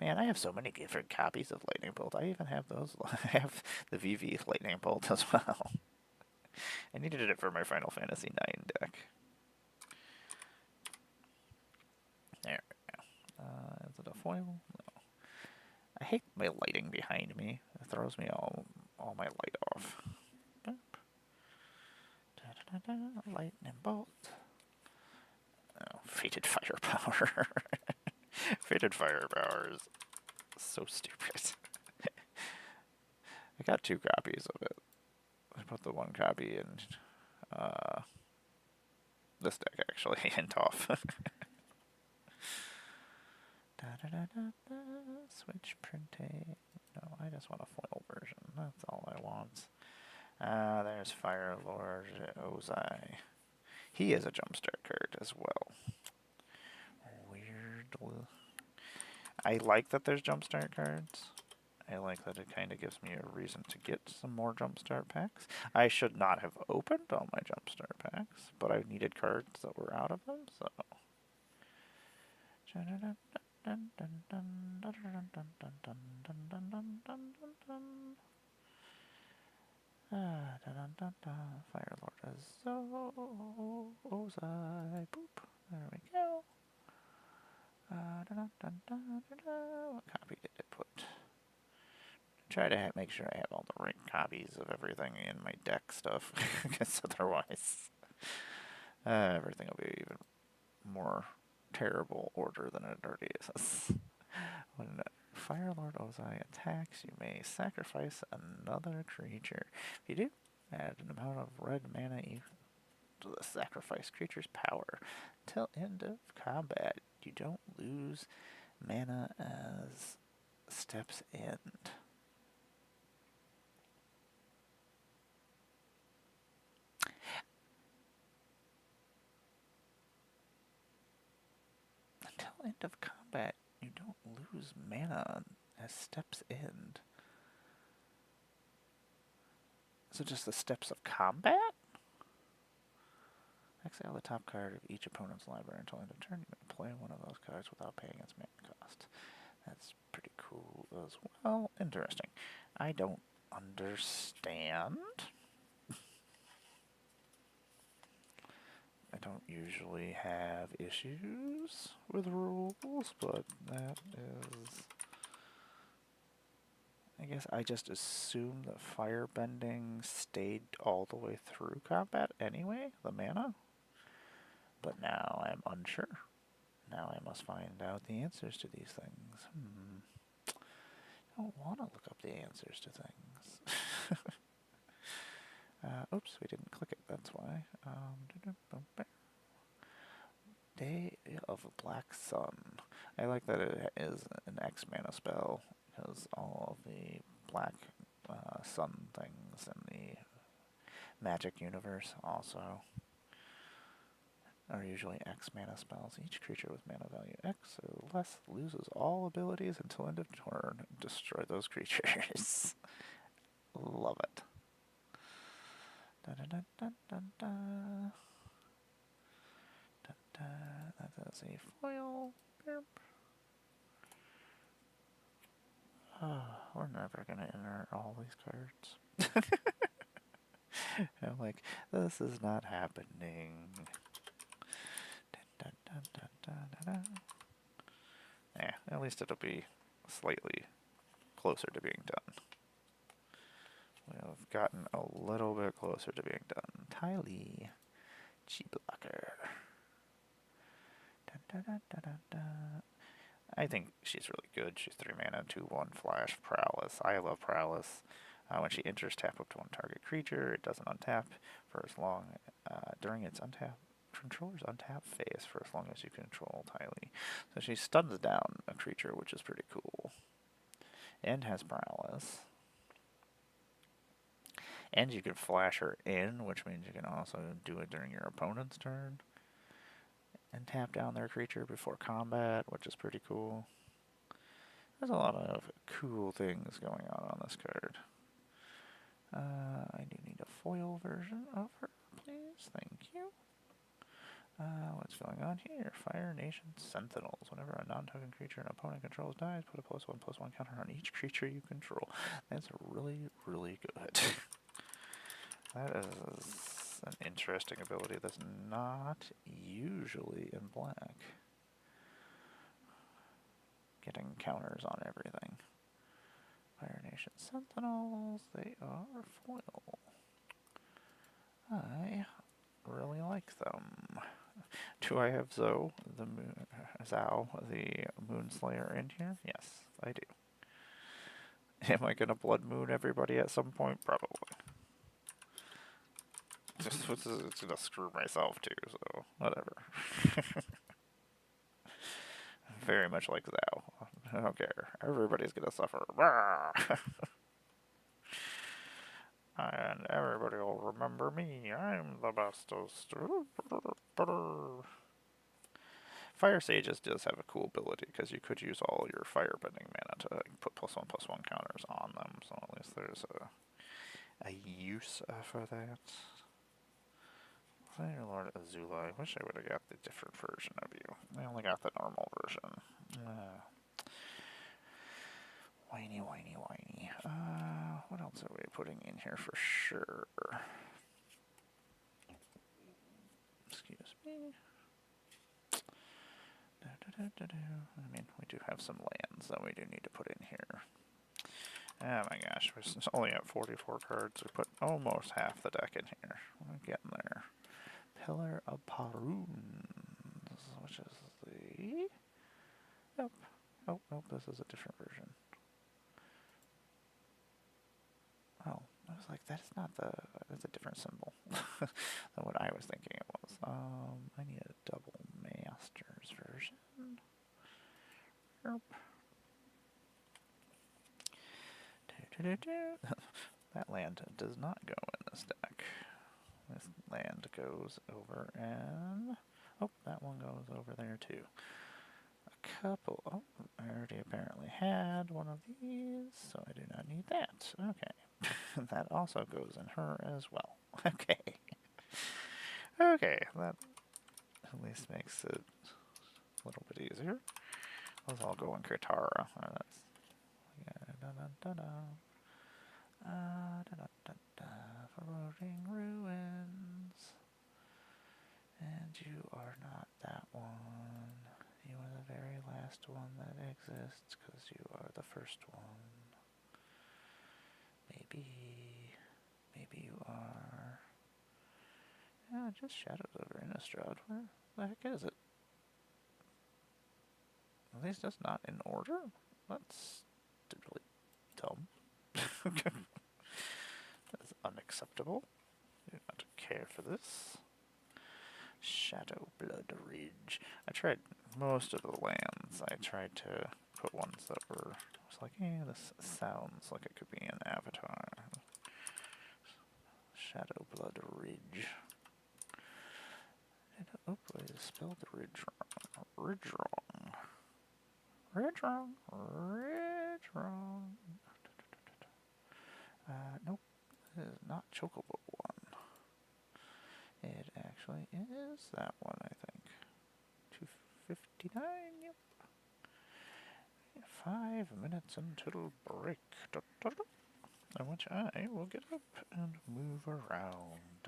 Man, I have so many different copies of Lightning Bolt. I even have those. I have the VV Lightning Bolt as well. I needed it for my Final Fantasy IX deck. There we go. Is it a foil? No. I hate my lighting behind me. It throws me all my light off. Boop. Da, da, da, da. Lightning Bolt. Oh, Fated Firepower. Fated Firepower is so stupid. I got two copies of it. I put the one copy in this deck, actually, in Toph. Switch printing. No, I just want a foil version. That's all I want. There's Fire Lord Ozai. He is a Jumpstart card as well. Weird. I like that there's Jumpstart cards. I like that it kind of gives me a reason to get some more Jumpstart packs. I should not have opened all my Jumpstart packs, but I needed cards that were out of them, so... Fire Lord Ozai. Boop. There we go. What copy did it put? try to make sure I have all the right copies of everything in my deck stuff, because otherwise everything will be even more terrible order than it already is. When Firelord Ozai attacks, you may sacrifice another creature. If you do, add an amount of red mana to the sacrificed creature's power. Till end of combat, you don't lose mana as steps end. Until end of combat, you don't lose mana as steps end. So just the steps of combat? Exile the top card of each opponent's library until end of turn. You may play one of those cards without paying its mana cost. That's pretty cool as well. Interesting. I don't understand. I don't usually have issues with rules, but that is... I guess I just assumed that firebending stayed all the way through combat anyway, the mana. But now I'm unsure. Now I must find out the answers to these things. I don't want to look up the answers to things. Oops, we didn't click it, that's why. Day of Black Sun. I like that it is an X mana spell, because all of the black sun things in the Magic universe also are usually X mana spells. Each creature with mana value X or less loses all abilities until end of turn. Destroy those creatures. Love it. Dun, dun, dun, dun, dun. That is a foil. We're never gonna enter all these cards. I'm like, this is not happening. Dun, dun, dun, dun, dun, dun. Yeah, at least it'll be slightly closer to being done. We have gotten a little bit closer to being done. Tylee, Chi Blocker. Dun, dun, dun, dun, dun, dun. I think she's really good. She's 3 mana, 2/1 flash, prowess. I love prowess. When she enters, tap up to one target creature. It doesn't untap for as long during its controller's untap phase for as long as you control Tylee. So she stuns down a creature, which is pretty cool. And has prowess. And you can flash her in, which means you can also do it during your opponent's turn. And tap down their creature before combat, which is pretty cool. There's a lot of cool things going on this card. I do need a foil version of her, please. Thank you. What's going on here? Fire Nation Sentinels. Whenever a non-token creature an opponent controls dies, put a +1/+1 counter on each creature you control. That's really, really good. That is an interesting ability that's not usually in black. Getting counters on everything. Fire Nation Sentinels, they are foil. I really like them. Do I have Zao, the Moonslayer in here? Yes, I do. Am I gonna Blood Moon everybody at some point? Probably. It's gonna screw myself too, so whatever. Very much like Zao. I don't care. Everybody's gonna suffer. And everybody will remember me. I'm the bestest. Fire Sages does have a cool ability, because you could use all your firebending mana to put +1/+1 counters on them, so at least there's a use for that. Fire Lord Azula, I wish I would have got the different version of you. I only got the normal version. Whiny, whiny, whiny. What else are we putting in here for sure? Excuse me. I mean, we do have some lands that we do need to put in here. Oh my gosh, we're only at 44 cards. We put almost half the deck in here. We're getting there. Pillar of Paruns, which is the... Nope. Oh, nope, this is a different version. Oh, I was like, that's not the... That's a different symbol than what I was thinking it was. I need a double Masters version. Nope. That land does not go in this deck. This land goes over and... Oh, that one goes over there too. A couple... Oh, I already apparently had one of these, so I do not need that. Okay. That also goes in her as well. Okay. Okay, that at least makes it a little bit easier. Let's all go in Katara. That's... Yeah, da-da-da-da. Floating ruins. And you are not that one. You are the very last one that exists, because you are the first one. Maybe you are... Yeah, just shadows over Innistrad. Where the heck is it? At least that's not in order? That's really dumb. That's unacceptable. I do not care for this. Shadow Blood Ridge. I tried most of the lands. I tried to put ones that were... I was like, this sounds like it could be an Avatar. Shadow Blood Ridge. Oh, I spelled the ridge wrong. Ridge wrong. Ridge wrong. Ridge wrong. Nope. This is not Chocobo one. It actually is that one, I think. 259, yep. 5 minutes until break. In which I will get up and move around.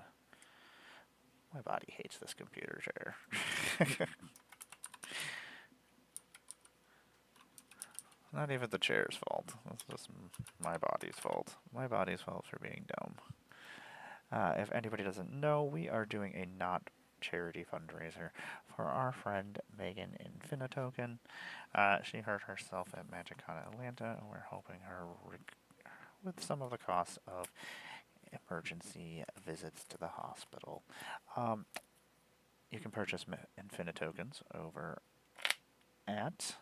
My body hates this computer chair. Not even the chair's fault. It's just my body's fault. My body's fault for being dumb. If anybody doesn't know, we are doing a not charity fundraiser for our friend Megan Infinitoken. She hurt herself at MagicCon Atlanta, and we're helping her with some of the costs of emergency visits to the hospital. You can purchase Infinitokens over at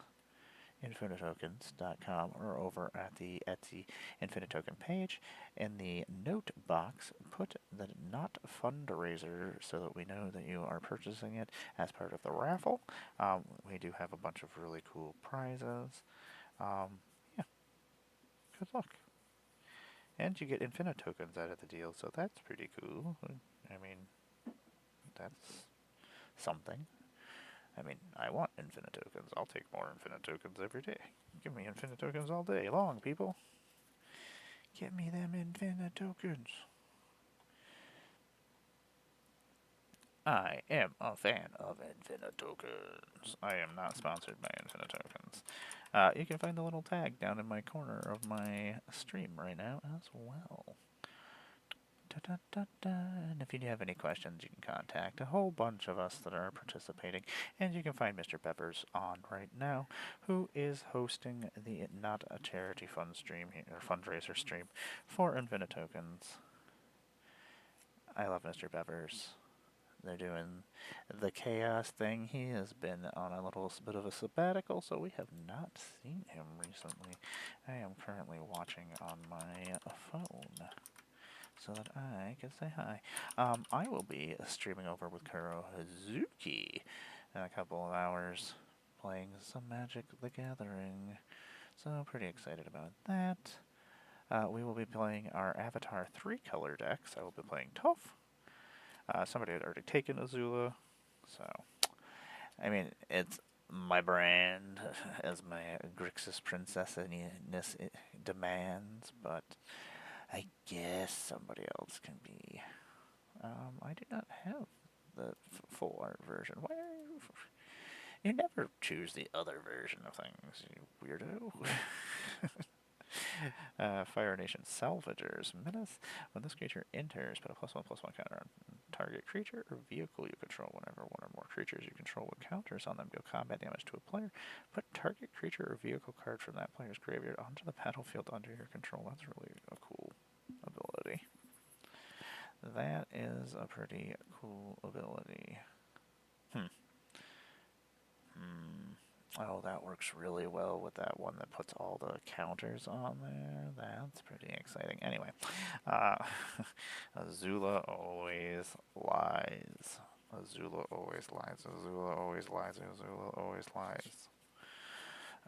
Infinitokens.com or over at the Etsy Infinitoken page. In the note box, put the not fundraiser so that we know that you are purchasing it as part of the raffle. We do have a bunch of really cool prizes. Yeah, good luck. And you get Infinitokens out of the deal, so that's pretty cool. I mean, that's something. I mean, I want Infinitokens. I'll take more Infinitokens every day. Give me Infinitokens all day long, people. Get me them Infinitokens. I am a fan of Infinitokens. I am not sponsored by Infinitokens. You can find the little tag down in my corner of my stream right now as well. And if you have any questions, you can contact a whole bunch of us that are participating. And you can find Mr. Peppers on right now, who is hosting the Not a Charity Fund stream here, or fundraiser stream for Infinitokens. I love Mr. Peppers. They're doing the chaos thing. He has been on a little bit of a sabbatical, so we have not seen him recently. I am currently watching on my phone so that I can say hi. I will be streaming over with Kuro Hazuki in a couple of hours, playing some Magic the Gathering. So I'm pretty excited about that. We will be playing our Avatar 3-color decks. I will be playing Toph. Somebody had already taken Azula, so, I mean, it's my brand, as my Grixis princess-ness demands, but I guess somebody else can be. I do not have the full art version. Why are you... You never choose the other version of things, you weirdo. Fire Nation Salvagers. Menace. When this creature enters, put a +1/+1 counter on target creature or vehicle you control. Whenever one or more creatures you control with counters on them deal combat damage to a player, put target creature or vehicle card from that player's graveyard onto the battlefield under your control. That's really a cool ability. That is a pretty cool ability. Oh, that works really well with that one that puts all the counters on there. That's pretty exciting. Anyway, Azula always lies. Azula always lies. Azula always lies. Azula always lies.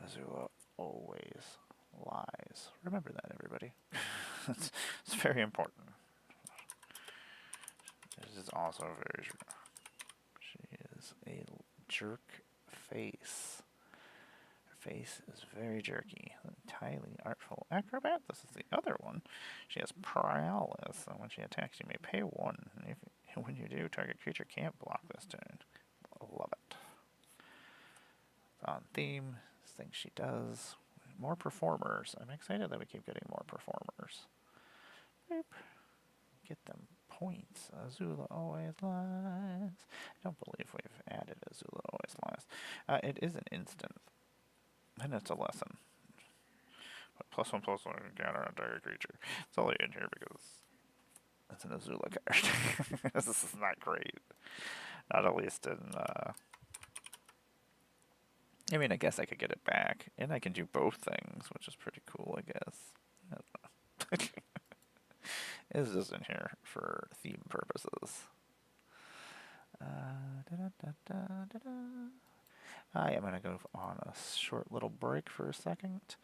Azula always lies. Remember that, everybody. It's very important. This is also very true. She is a jerk face. Her face is very jerky. Highly artful acrobat. This is the other one. She has paralysis, and when she attacks, you may pay 1. When you do, target creature can't block this turn. Love it. It's on theme. Things she does. More performers. I'm excited that we keep getting more performers. Boop. Get them points. Azula always lies. I don't believe we've added Azula always lies. It is an instant, and it's a lesson. But +1/+1 counter on target creature. It's only in here because it's an Azula card. This is not great. Not at least in. I mean, I guess I could get it back, and I can do both things, which is pretty cool, I guess. I don't know. It's just in here for theme purposes. I am going to go on a short little break for a second.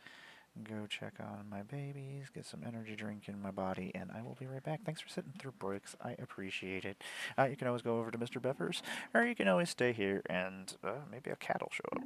Go check on my babies, get some energy drink in my body, and I will be right back. Thanks for sitting through breaks. I appreciate it. You can always go over to Mr. Beppers, or you can always stay here and maybe a cat will show up.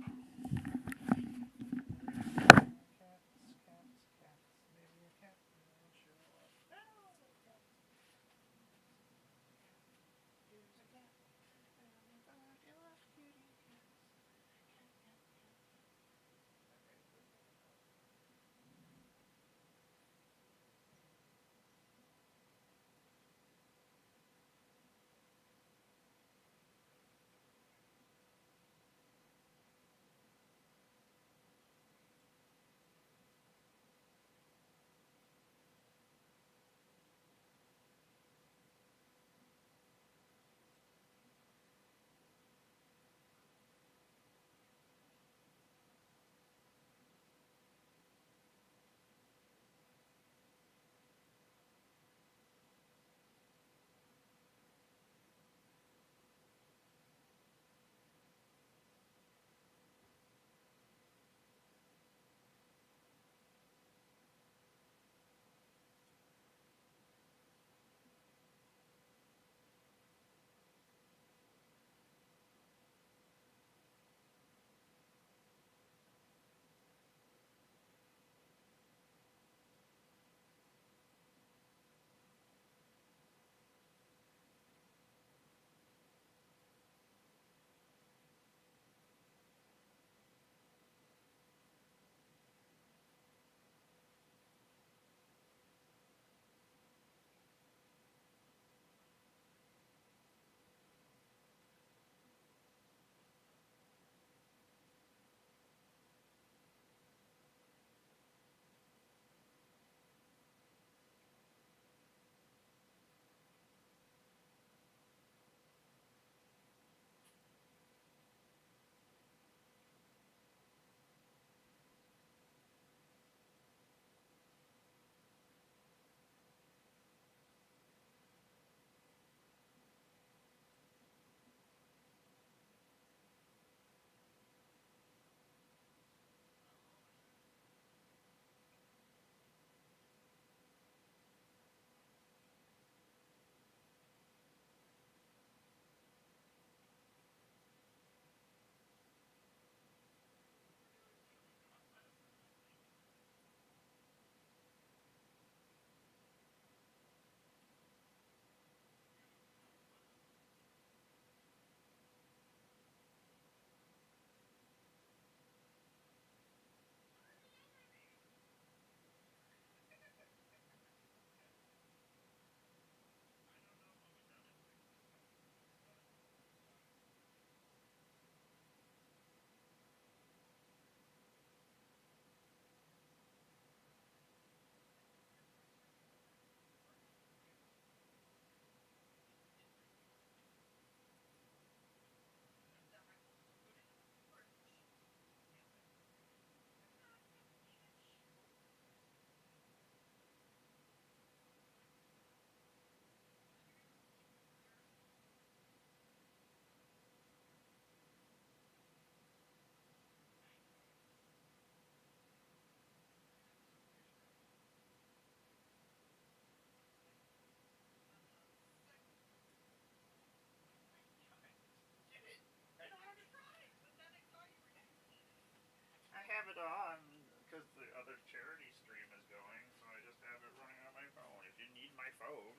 it on because the other charity stream is going, so I just have it running on my phone. If you need my phone,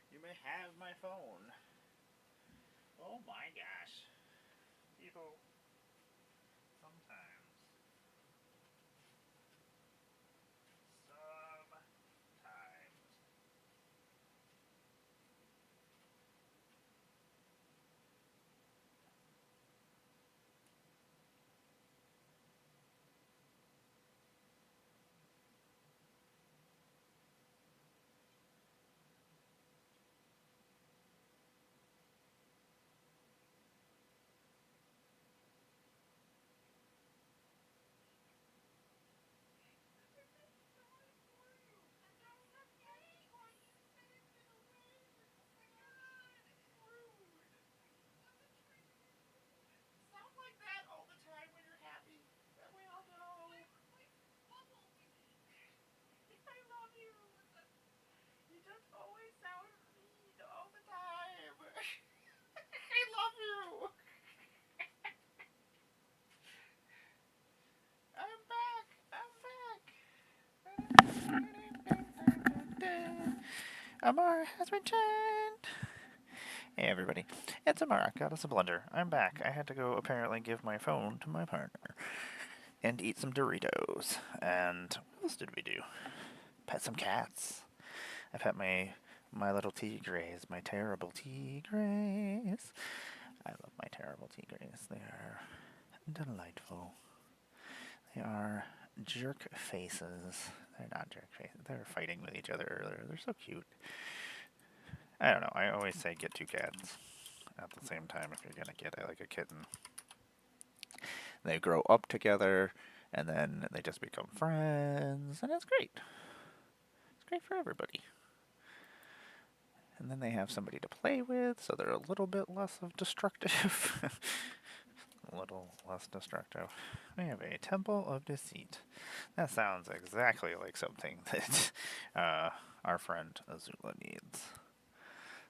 you may have my phone. Oh my gosh. People, sometimes. Amara has returned. Hey everybody, it's Amara, Goddess of Blunder. I'm back. I had to go apparently give my phone to my partner and eat some Doritos. And what else did we do? Pet some cats. I pet my little tigres, my terrible tigres. I love my terrible tigres. They are delightful. They are jerk faces. They're not jerk faces. They're fighting with each other earlier. They're so cute. I don't know. I always say get two cats at the same time if you're gonna get like a kitten. They grow up together, and then they just become friends, and it's great. It's great for everybody. And then they have somebody to play with, so they're a little bit less of destructive. A little less destructive. We have a Temple of Deceit. That sounds exactly like something that our friend Azula needs.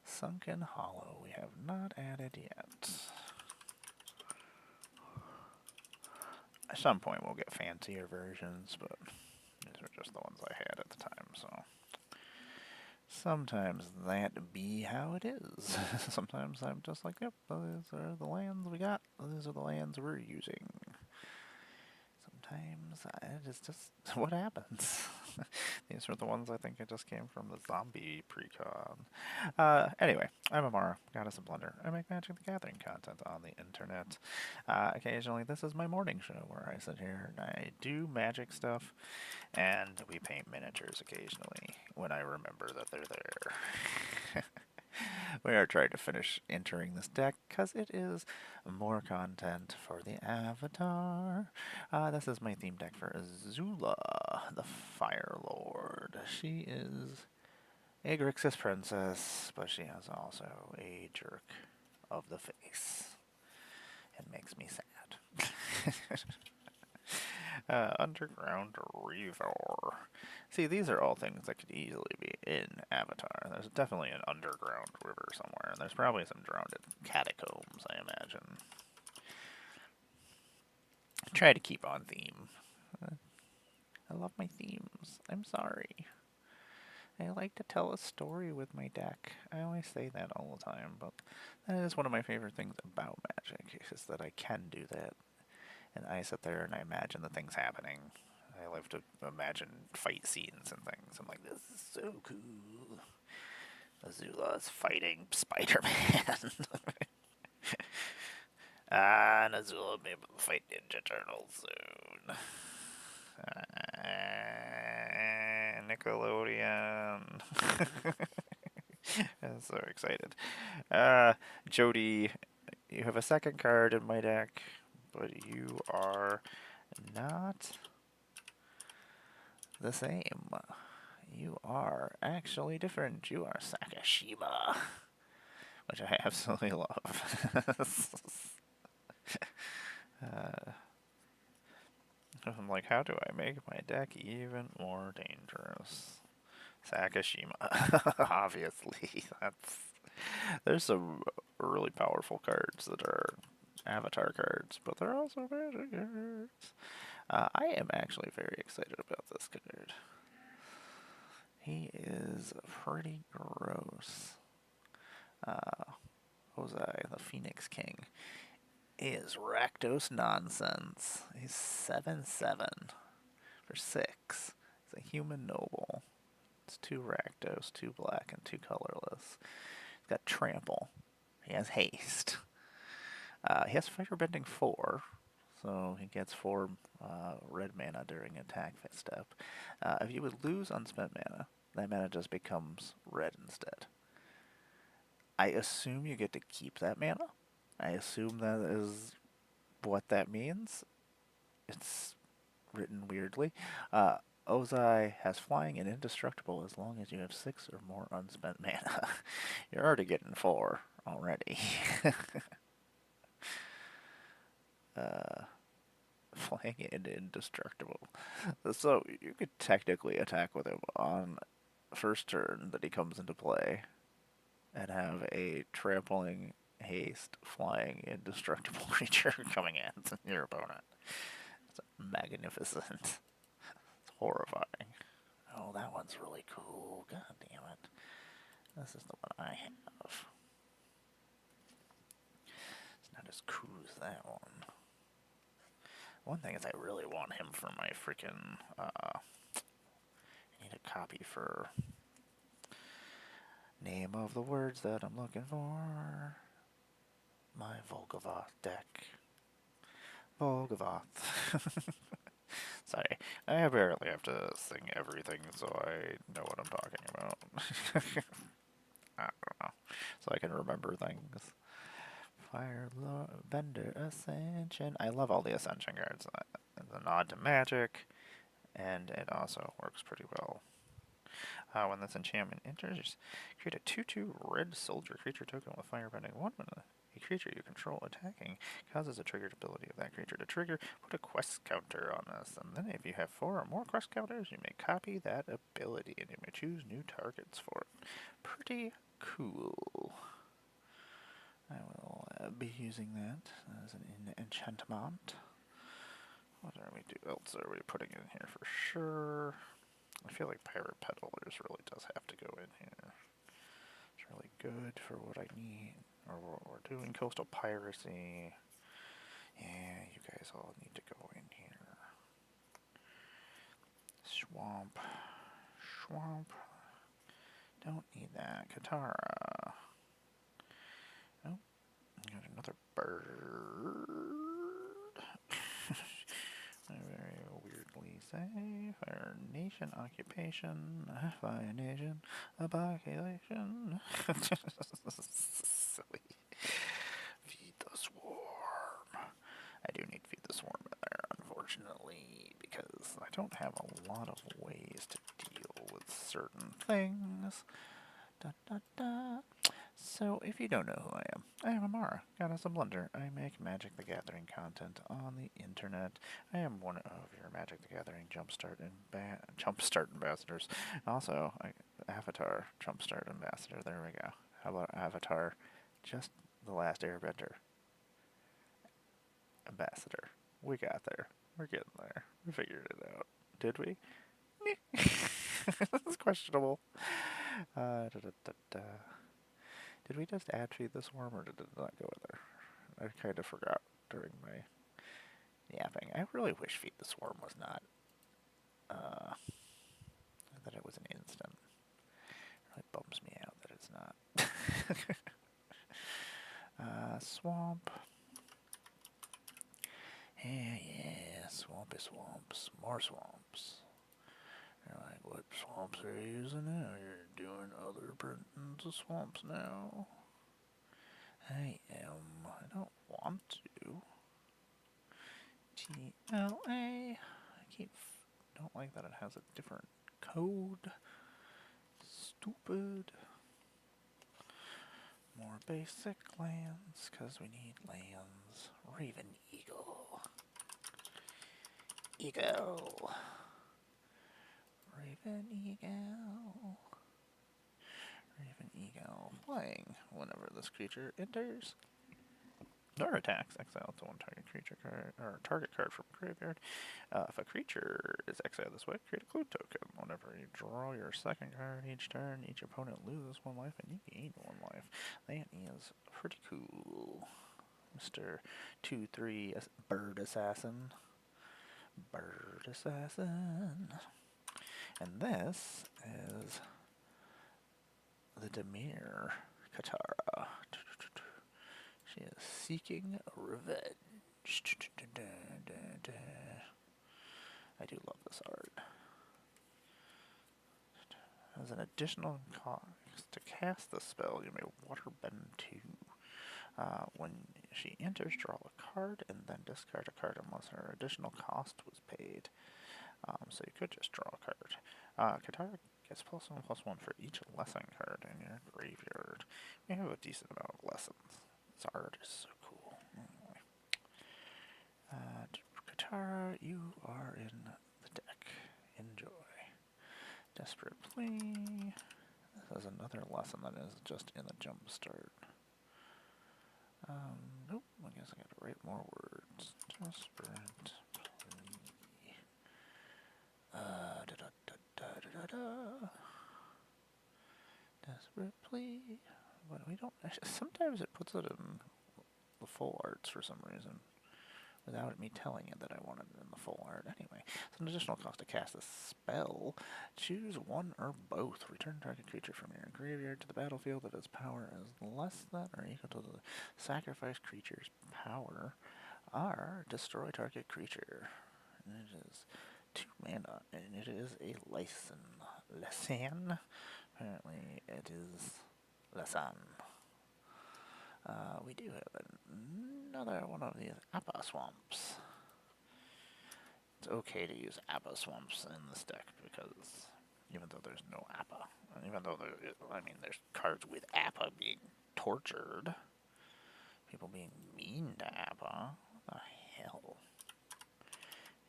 Sunken Hollow we have not added yet. At some point we'll get fancier versions, but these are just the ones I had at the time, so sometimes that be how it is. Sometimes I'm just like, yep, these are the lands we got, these are the lands we're using. Sometimes it is just what happens. These are the ones I think it just came from the zombie precon. Anyway, I'm Amara, Goddess of Blunder. I make Magic the Gathering content on the internet. Occasionally, this is my morning show where I sit here and I do magic stuff, and we paint miniatures occasionally when I remember that they're there. We are trying to finish entering this deck because it is more content for the avatar. This is my theme deck for Azula, the Fire Lord. She is a Grixis princess, but she is also a jerk of the face. It makes me sad. Underground Reaver. See, these are all things that could easily be in Avatar. There's definitely an underground river somewhere, and there's probably some drowned catacombs, I imagine. Try to keep on theme. I love my themes. I'm sorry. I like to tell a story with my deck. I always say that all the time, but that is one of my favorite things about Magic, is that I can do that. And I sit there and I imagine the things happening. I love to imagine fight scenes and things. I'm like, this is so cool. Azula is fighting Spider-Man. And Azula may fight Ninja Turtles soon. Nickelodeon. I'm so excited. Jody, you have a second card in my deck, but you are not the same. You are actually different. You are Sakashima, which I absolutely love. I'm like, how do I make my deck even more dangerous? Sakashima, obviously. There's some really powerful cards that are Avatar cards, but they're also Magic cards. I am actually very excited about this card. He is pretty gross. Ozai, the Phoenix King, is Rakdos nonsense. He's 7/7 for 6. He's a human noble. It's 2 Rakdos, 2 black, and 2 colorless. He's got trample. He has haste. He has firebending 4, so he gets 4 red mana during attack step. If you would lose unspent mana, that mana just becomes red instead. I assume you get to keep that mana. I assume that is what that means. It's written weirdly. Ozai has flying and indestructible as long as you have 6 or more unspent mana. You're already getting 4 already. Flying and indestructible. So you could technically attack with him on first turn that he comes into play and have a trampling, haste, flying, indestructible creature coming at your opponent. It's magnificent. It's horrifying. Oh, that one's really cool. God damn it. This is the one I have. It's not as cool as that one. One thing is I really want him for my freaking, I need a copy for name of the words that I'm looking for. My Volgavoth deck. Volgavoth. Sorry, I barely have to sing everything, so I know what I'm talking about. I don't know. So I can remember things. Airbender Ascension. I love all the Ascension cards. It's a nod to magic, and it also works pretty well. When this enchantment enters, create a 2/2 red soldier creature token with firebending 1 mana. A creature you control attacking causes a triggered ability of that creature to trigger. Put a quest counter on this, and then if you have 4 or more quest counters, you may copy that ability, and you may choose new targets for it. Pretty cool. I will be using that as an enchantment. What else are we putting in here for sure? I feel like Pirate Peddlers really does have to go in here. It's really good for what I need, or what we're doing. Coastal Piracy. Yeah, you guys all need to go in here. Swamp. Don't need that. Katara. Oh, got another bird. I very weirdly say Fire Nation Occupation, Fire Nation Population. Silly. Feed the Swarm. I do need Feed the Swarm in there, unfortunately, because I don't have a lot of ways to deal with certain things. Da, da, da. So, if you don't know who I am Amara, Goddess of Blunder. I make Magic the Gathering content on the internet. I am one of your Magic the Gathering Jumpstart ambassadors. Also, Avatar Jumpstart ambassador. There we go. How about Avatar, just the last Airbender ambassador? We got there. We're getting there. We figured it out. Did we? That's questionable. Did we just add Feed the Swarm, or did it not go in there? I kind of forgot during my yapping. I really wish Feed the Swarm was not, that it was an instant. It really bums me out that it's not. Swamp. Yeah, swampy swamps. More swamps. You're like, what swamps are you using now? You're doing other printings of swamps now. I don't want to. TLA. Don't like that it has a different code. Stupid. More basic lands, because we need lands. Raven Eagle. Raven Eagle. Flying whenever this creature enters. Or attacks, exile to one target creature card, or target card from graveyard. If a creature is exiled this way, create a clue token. Whenever you draw your second card each turn, each opponent loses 1 life and you gain 1 life. That is pretty cool. Mr. 2/3 Bird Assassin. Bird Assassin. And this is the Demir Katara. She is seeking revenge. I do love this art. As an additional cost to cast the spell, you may waterbend 2. When she enters, draw a card and then discard a card unless her additional cost was paid. So you could just draw a card. Katara gets +1/+1 for each lesson card in your graveyard. We have a decent amount of lessons. This art is so cool. Anyway. Katara, you are in the deck. Enjoy. Desperate Plea. This is another lesson that is just in the Jumpstart. Nope, I guess I gotta write more words. Desperate Plea. Desperate Plea. But we don't actually, sometimes it puts it in the full arts for some reason, without me telling it that I wanted it in the full art. Anyway, it's an additional cost to cast a spell. Choose one or both. Return target creature from your graveyard to the battlefield that its power is less than or equal to the sacrificed creature's power, or destroy target creature. And it is 2 mana, and it is a Lysan. Lysan? Apparently it is Lysan. We do have another one of these Appa Swamps. It's okay to use Appa Swamps in this deck because even though there's no Appa, and even though there's cards with Appa being tortured, people being mean to Appa. What the hell?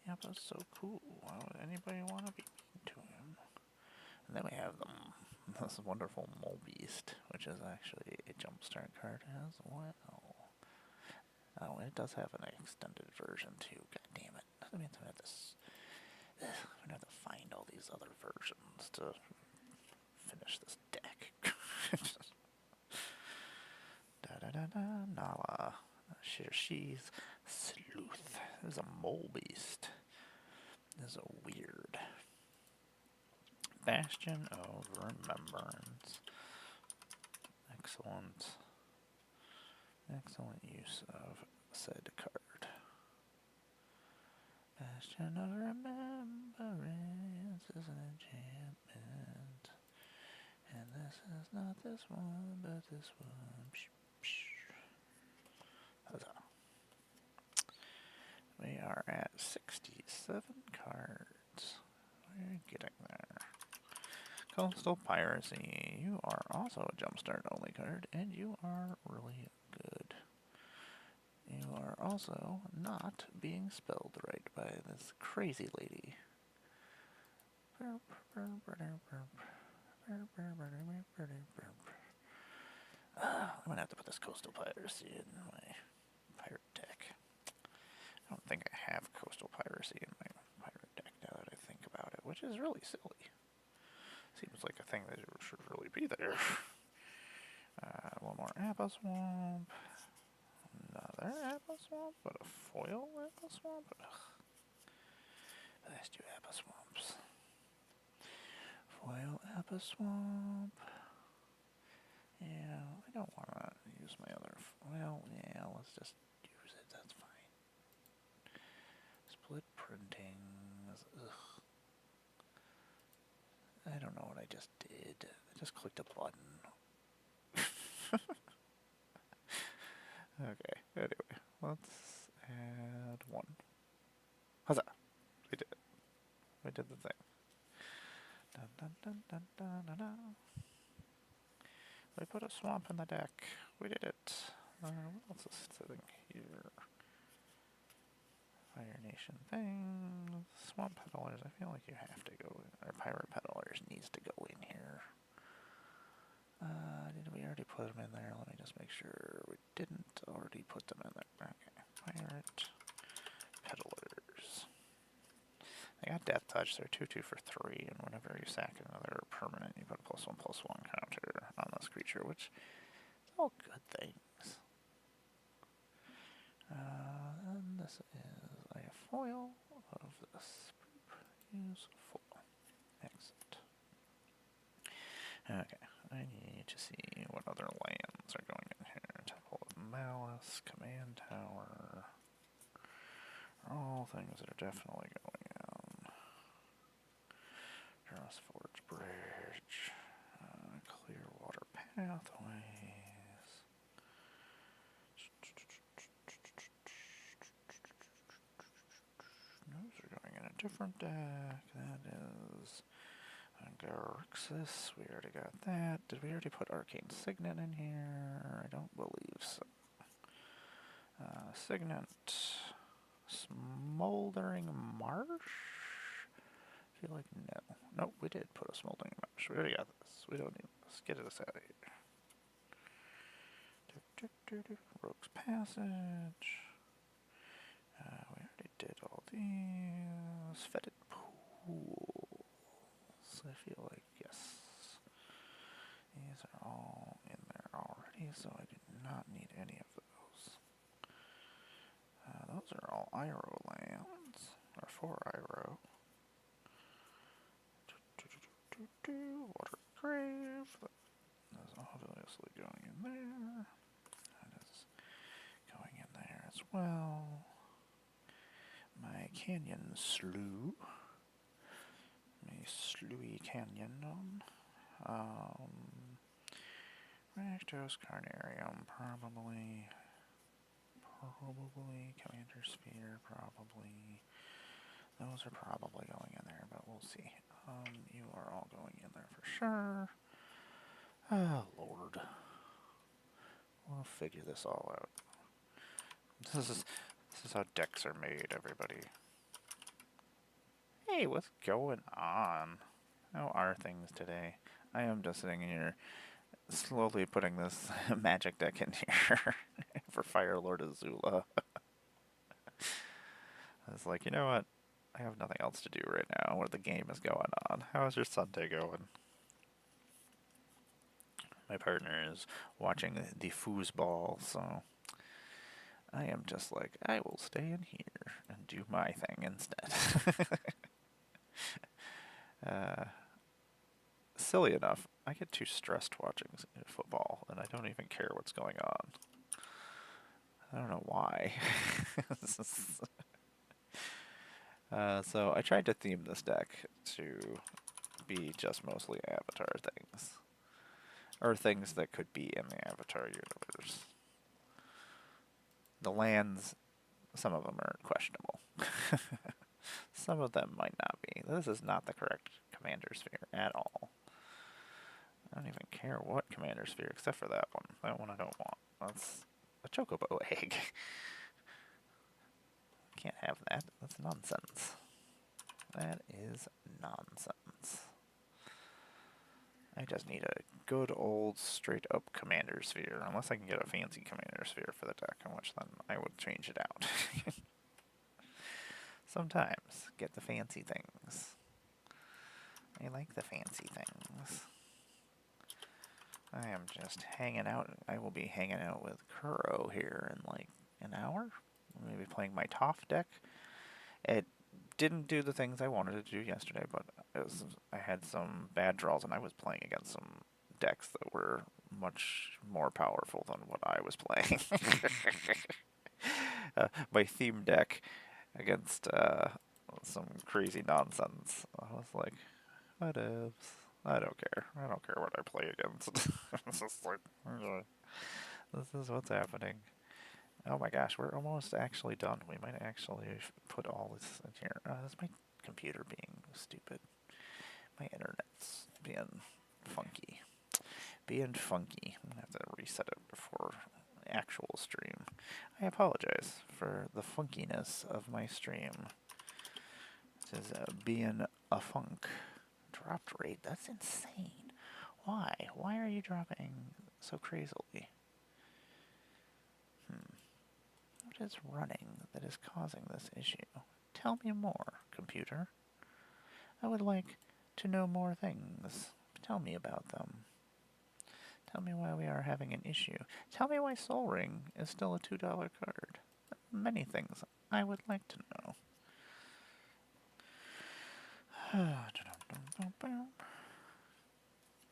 Appa's so cool. Why would anybody want to be mean to him? And then we have this wonderful Mole Beast, which is actually a Jumpstart card as well. Oh, it does have an extended version too. God damn it! I mean, I'm gonna have to find all these other versions to finish this deck. Nala. She's Sleuth. There's a Mole Beast. This is a weird. Bastion of Remembrance. Excellent. Excellent use of said card. Bastion of Remembrance is an enchantment. And this is not this one, but this one. Huzzah. We are at 67 cards. We're getting there. Coastal Piracy. You are also a Jumpstart only card, and you are really good. You are also not being spelled right by this crazy lady. I'm gonna have to put this Coastal Piracy in my pirate deck. I don't think I have Coastal Piracy in my pirate deck now that I think about it, which is really silly. Seems like a thing that should really be there. One more Appa Swamp. Another Appa Swamp, but a foil Appa Swamp? Ugh. Let's do Appa Swamps. Foil Appa Swamp. Yeah, I don't want to use my other... Well, yeah, let's just use it. That's fine. Split printing. Ugh. I don't know what I just did. I just clicked a button. Okay, anyway, let's add 1. Huzzah! We did it. We did the thing. Dun, dun, dun, dun, dun, dun, dun. We put a swamp in the deck. We did it. What else is sitting here? Fire Nation things. Swamp Peddlers. I feel like you have to go in. Or Pirate Peddlers needs to go in here. Did we already put them in there. Let me just make sure we didn't already put them in there. Okay, pirate peddlers. They got death touch. They're 2/2 for 3, and whenever you sack another permanent, you put a +1/+1 counter on this creature, which is all good things. And this is a foil of this. Use foil. Exit. Okay, I need to see what other lands are going in here. Temple of Malice, Command Tower. All things that are definitely going in. Dross Forge Bridge. Clearwater Pathways. Those are going in a different deck. That is Garxis. We already got that. Did we already put Arcane Signet in here? I don't believe so. Signet. Smoldering Marsh? I feel like no. Nope, we did put a Smoldering Marsh. We already got this. We don't need this. Get us out of here. Rogue's Passage. We already did all these. Fetid Pools. I feel like, yes. These are all in there already, so I do not need any of those. Those are all Iroh lands, or 4 Iroh. Water Grave, that is obviously going in there. That is going in there as well. My Canyon Slough. My Slewy Canyon. Rakdos, Carnarium, probably. Commander Sphere, probably. Those are probably going in there, but we'll see. You are all going in there for sure. Oh, Lord. We'll figure this all out. This is how decks are made, everybody. Hey, what's going on? How are things today? I am just sitting here slowly putting this magic deck in here for Fire Lord Azula. I was like, you know what? I have nothing else to do right now where the game is going on. How is your Sunday going? My partner is watching the foosball, so I am just like, I will stay in here and do my thing instead. Silly enough, I get too stressed watching football, and I don't even care what's going on. I don't know why. So I tried to theme this deck to be just mostly Avatar things. Or things that could be in the Avatar universe. The lands, some of them are questionable. Some of them might not be. This is not the correct Commander Sphere at all. I don't even care what Commander Sphere, except for that one. That one I don't want. That's a Chocobo egg. Can't have that. That's nonsense. That is nonsense. I just need a good old straight up Commander Sphere. Unless I can get a fancy Commander Sphere for the deck, in which then I would change it out. Sometimes get the fancy things. I like the fancy things. I am just hanging out. I will be hanging out with Kuro here in like an hour. Maybe playing my Toph deck. It didn't do the things I wanted to do yesterday, but I had some bad draws, and I was playing against some decks that were much more powerful than what I was playing. My theme deck against some crazy nonsense. I was like, whatevs. I don't care. I don't care what I play against. It's just like, okay, this is what's happening. Oh my gosh, we're almost actually done. We might actually put all this in here. Is my computer being stupid? My internet's being funky. I'm gonna have to reset it before actual stream. I apologize for the funkiness of my stream. This is being a funk. Dropped rate? That's insane. Why? Why are you dropping so crazily? What is running that is causing this issue? Tell me more, computer. I would like to know more things. Tell me about them. Tell me why we are having an issue. Tell me why Soul Ring is still a $2 card. Many things I would like to know.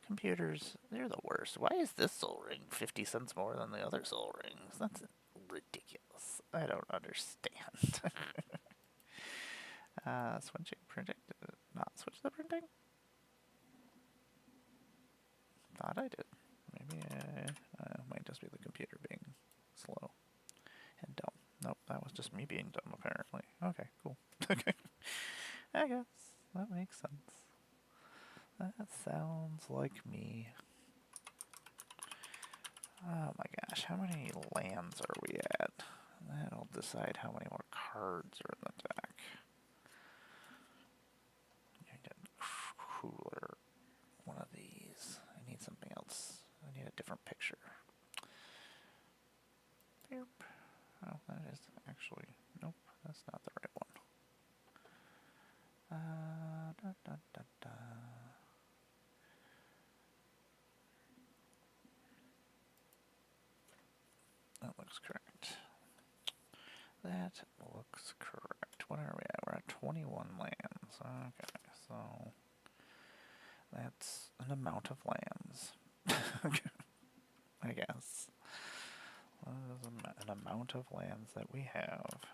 Computers, they're the worst. Why is this Soul Ring 50 cents more than the other Soul Rings? That's ridiculous. I don't understand. Switching printing. Did it not switch the printing? Thought I did. Maybe it might just be the computer being slow and dumb. Nope, that was just me being dumb, apparently. Okay, cool. I guess that makes sense. That sounds like me. Oh my gosh, how many lands are we at? That'll decide how many more cards are in the deck. I need a cooler one of these. I need something else. I need a different picture. Boop. Oh, that is actually... Nope, that's not the right one. That looks correct. That looks correct. What are we at? We're at 21 lands. Okay, so that's an amount of lands. I guess. An amount of lands that we have.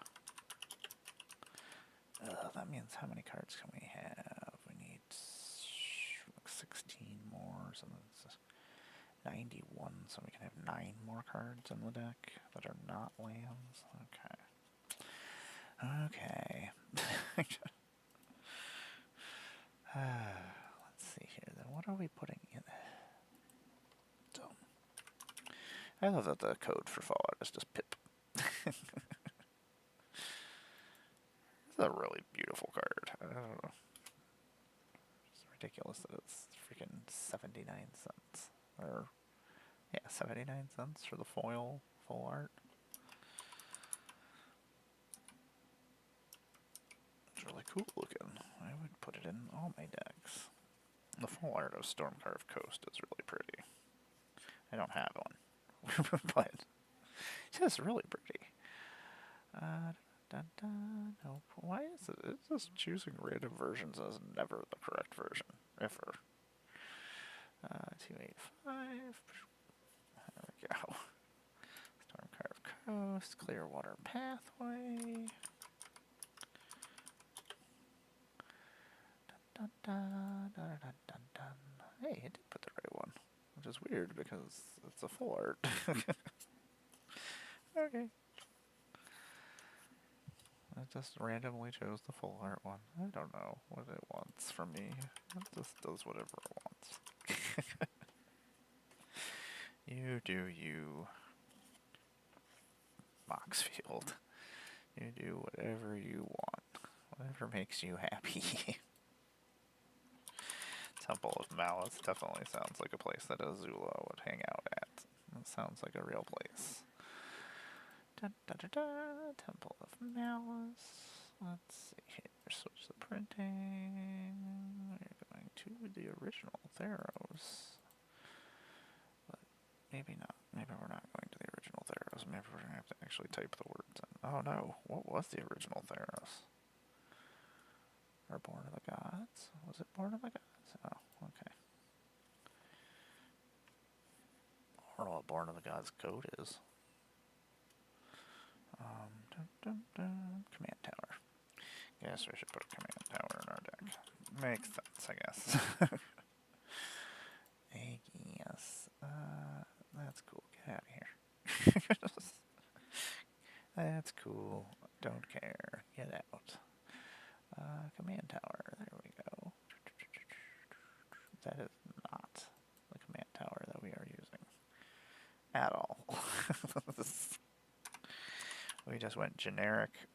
That means how many cards can we have? We need 16 more, so that's 91, so we can have 9 more cards in the deck that are not lands. Okay. Okay. Let's see here, then. What are we putting in? So, I love that the code for Fallout is just pip. It's a really beautiful card. I don't know. It's ridiculous that it's freaking 79 cents. Or, yeah, 79 cents for the foil full art. It's really cool looking. I would put it in all my decks. The full art of Stormcarved Coast is really pretty. I don't have one, but it's just really pretty. Nope. Why is it? It's just choosing random versions as never the correct version, ever. 285. There we go. Stormcarved Coast, Clearwater Pathway. Hey, it did put the right one, which is weird because it's a full art. Okay. It just randomly chose the full art one. I don't know what it wants from me. It just does whatever it wants. You do you, Moxfield. You do whatever you want. Whatever makes you happy. Temple of Malice definitely sounds like a place that Azula would hang out at. It sounds like a real place. Temple of Malice. Let's see here. Switch the printing. We're going to the original Theros. But maybe not. Maybe we're not going to the original Theros. Maybe we're going to have to actually type the words in. Oh no. What was the original Theros? Or Born of the Gods? Was it Born of the Gods? Oh, okay. I don't know what Born of the Gods code is. Command tower. Guess we should put a command tower in our deck. Makes sense, I guess. I guess. That's cool. Get out of here. That's cool. Don't care. Get out. Command tower. There we go. That is not the command tower that we are using at all. We just went generic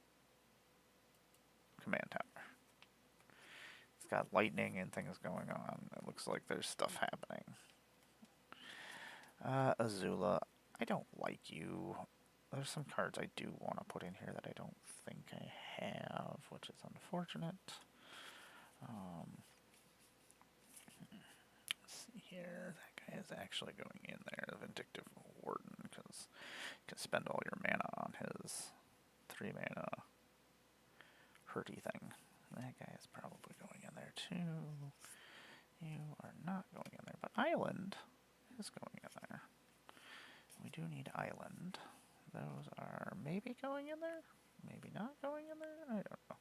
command tower. It's got lightning and things going on. It looks like there's stuff happening. Azula, I don't like you. There's some cards I do want to put in here that I don't think I have, which is unfortunate. Let's see here. That guy is actually going in there, the Vindictive Warden, because you can spend all your mana on his 3 mana hurty thing. That guy is probably going in there too. You are not going in there, but Island is going in there. We do need Island. Those are maybe going in there, maybe not going in there. I don't know.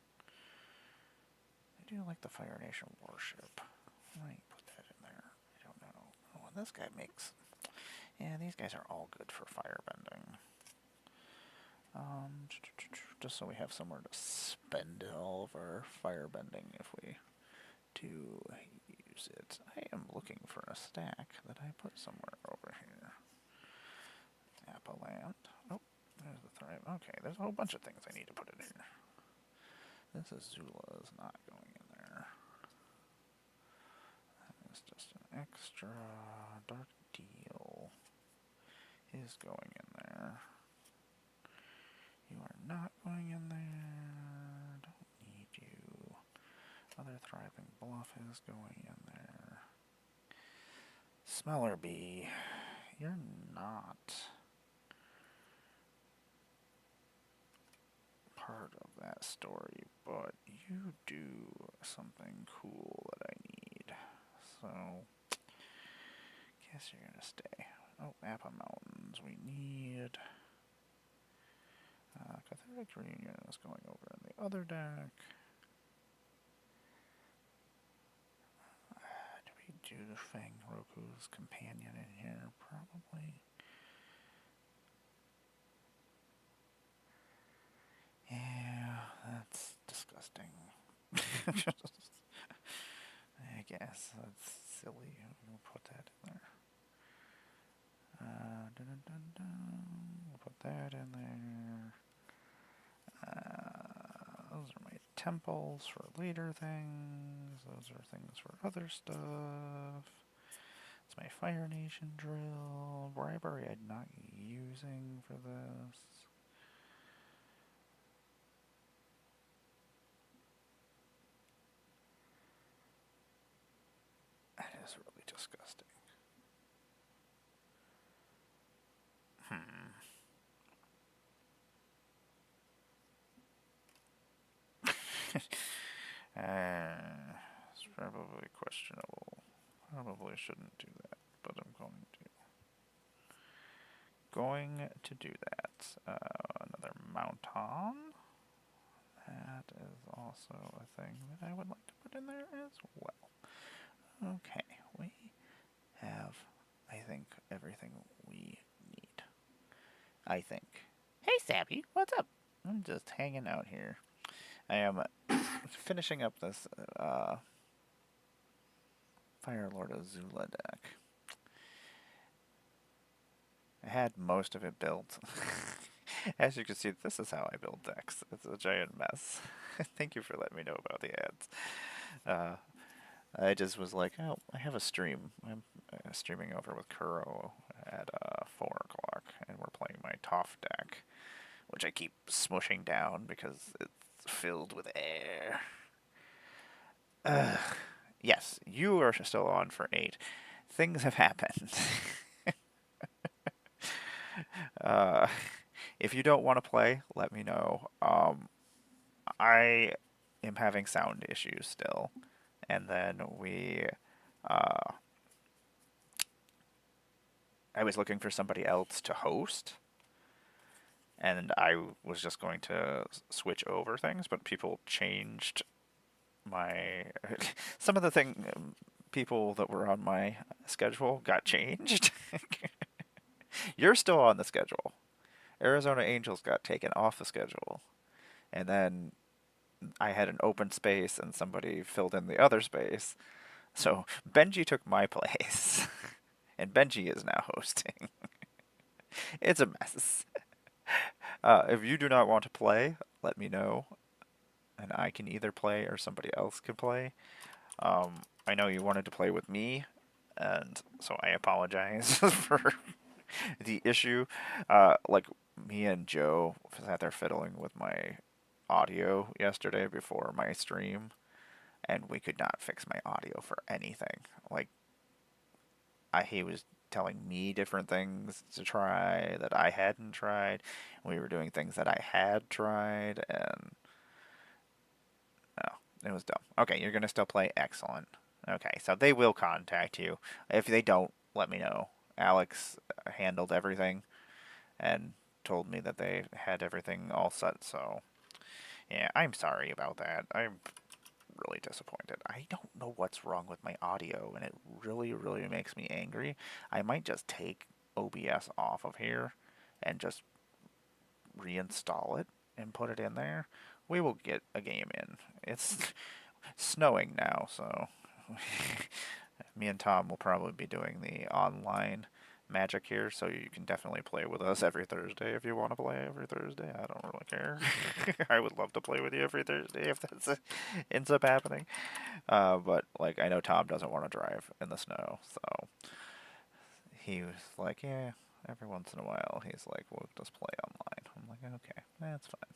I do like the Fire Nation Warship. I might put that in there. I don't know. Oh, and this guy makes... Yeah, these guys are all good for firebending. Just so we have somewhere to spend all of our firebending if we do use it. I am looking for a stack that I put somewhere over here. Appaland. Oh, there's the Thrive. Okay, there's a whole bunch of things I need to put in here. This Azula is not going in there. That is just an extra. Dark Deal is going in there. You are not going in there. Don't need you. Other Thriving Bluff is going in there. Smeller Bee, you're not part of that story, but you do something cool that I need. So, guess you're gonna stay. Oh, Appa Mountains, we need... Cathartic Reunion is going over in the other deck. Do we do Fang Roku's Companion in here? Probably. Yeah, that's disgusting. I guess that's silly. We'll put that in there. We'll put that in there. Those are my temples for later things. Those are things for other stuff. It's my Fire Nation drill. Bribery I'm not using for this. That is really disgusting. It's probably questionable. Probably shouldn't do that, but I'm going to. Going to do that. Another Mounton. That is also a thing that I would like to put in there as well. Okay, we have, I think, everything we need. I think. Hey, Sabby, what's up? I'm just hanging out here. I am finishing up this Fire Lord Azula deck. I had most of it built. As you can see, this is how I build decks. It's a giant mess. Thank you for letting me know about the ads. I just was like, oh, I have a stream. I'm streaming over with Kuro at 4 o'clock, and we're playing my Toph deck, which I keep smushing down because it's filled with air. Yes, you are still on for 8. Things have happened. If you don't want to play, let me know. I am having sound issues still. And then I was looking for somebody else to host. And I was just going to switch over things, but people changed my... some of the people that were on my schedule got changed. You're still on the schedule. Arizona Angels got taken off the schedule. And then I had an open space and somebody filled in the other space. So Benji took my place. And Benji is now hosting. It's a mess. If you do not want to play, let me know. And I can either play or somebody else can play. I know you wanted to play with me. and so I apologize for the issue. Like me and Joe sat there fiddling with my audio yesterday before my stream, and we could not fix my audio for anything. Like he was telling me different things to try that I hadn't tried. We were doing things that I had tried, and oh, it was dumb. Okay, you're gonna still play. Excellent. Okay, so they will contact you. If they don't, let me know. Alex handled everything and told me that they had everything all set. So yeah, I'm sorry about that. I'm really disappointed. I don't know what's wrong with my audio, and it really, really makes me angry. I might just take OBS off of here and just reinstall it and put it in there. We will get a game in. It's snowing now, so me and Tom will probably be doing the online Magic here, so you can definitely play with us every Thursday if you want to play every Thursday. I don't really care. I would love to play with you every Thursday if that ends up happening. But like, I know Tom doesn't want to drive in the snow, so he was like, yeah, every once in a while, he's like, we'll just play online. I'm like, okay, that's fine.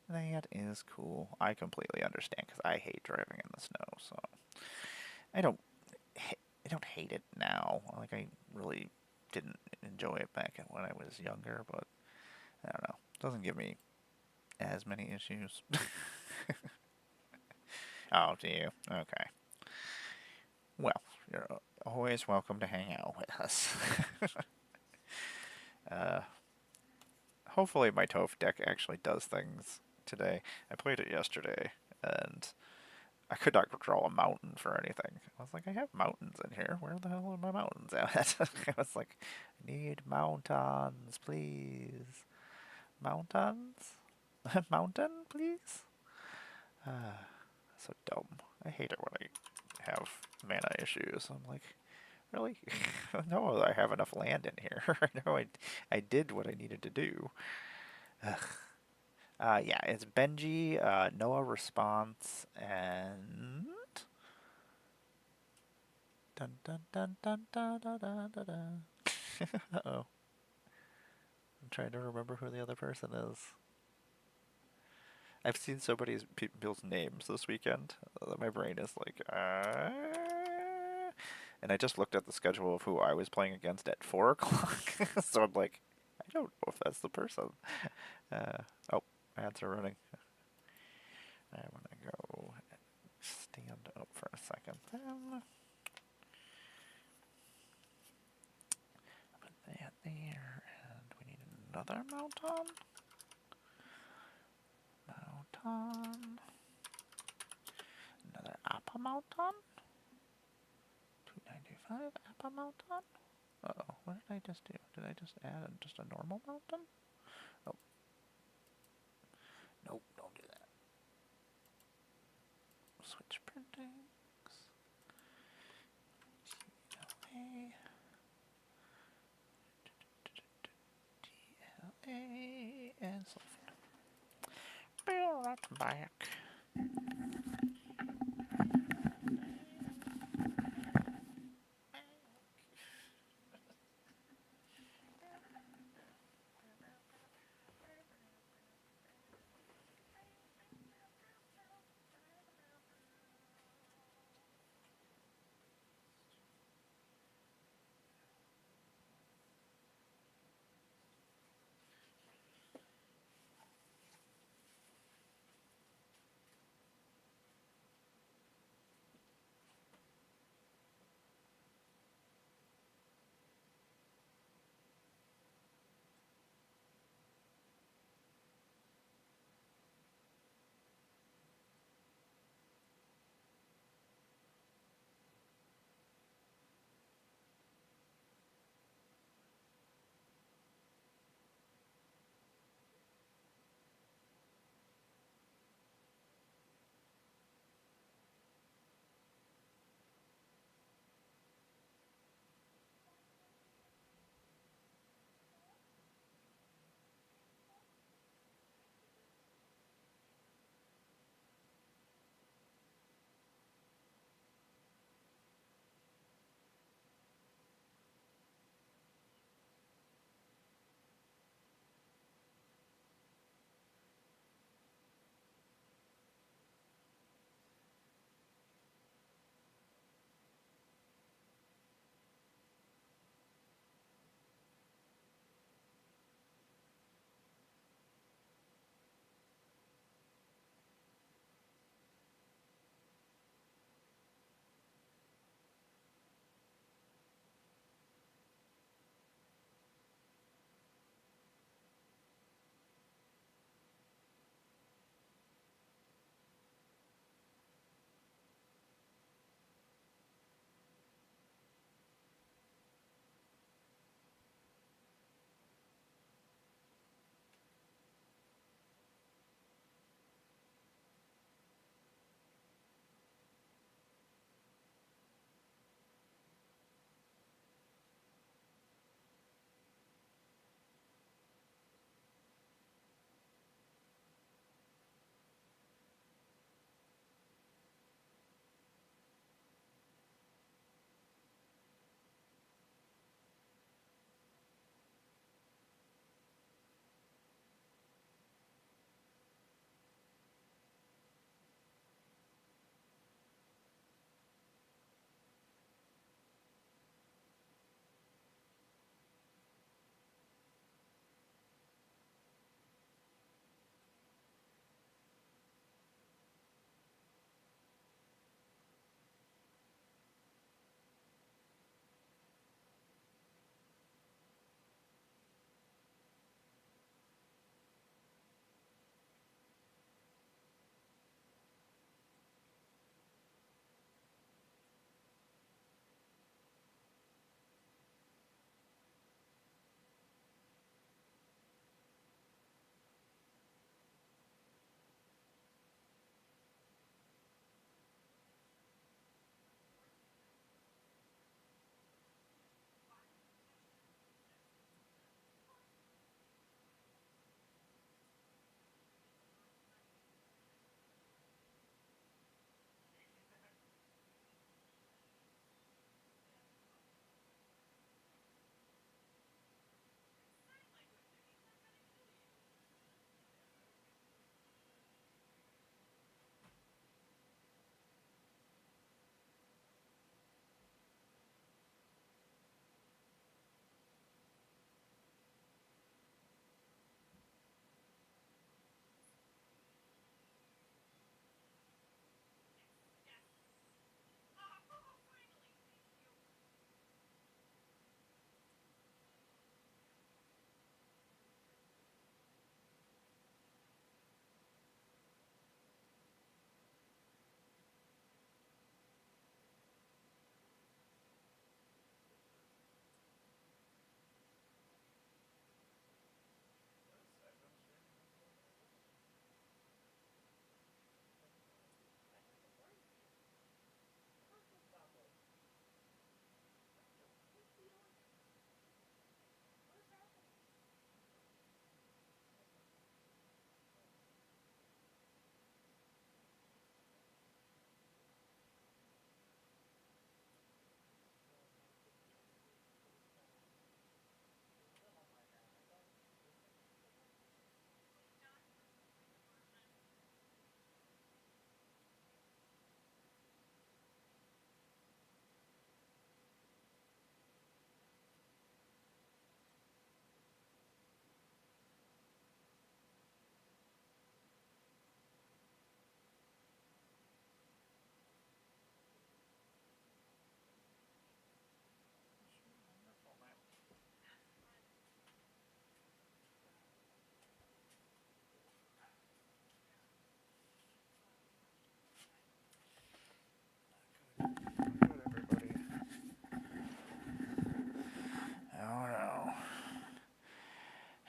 That is cool. I completely understand because I hate driving in the snow, so I don't, I don't hate it now. Like I really didn't enjoy it back when I was younger, but I don't know. It doesn't give me as many issues. Oh, do you? Okay. Well, you're always welcome to hang out with us. uh, Hopefully my Toph deck actually does things today. I played it yesterday, and I could not draw a mountain for anything. I was like, I have mountains in here. Where the hell are my mountains at? I was like, I need mountains, please. Mountains? Mountain, please? So dumb. I hate it when I have mana issues. I'm like, really? No, I have enough land in here. I know I did what I needed to do. Yeah, it's Benji, Noah Response, and dun dun dun dun dun dun dun dun dun. Uh-oh. I'm trying to remember who the other person is. I've seen so many people's names this weekend that my brain is like, and I just looked at the schedule of who I was playing against at 4 o'clock, so I'm like, I don't know if that's the person. Oh, ads are running. I want to go stand up for a second then. Put that there, and we need another Mouton. Mouton. Another Appa Mouton. 295 Appa Mouton. Uh-oh, what did I just do? Did I just add just a normal Mouton? Oh. Nope, don't do that. Switch printings. TLA. TLA and sulfur. Be right back.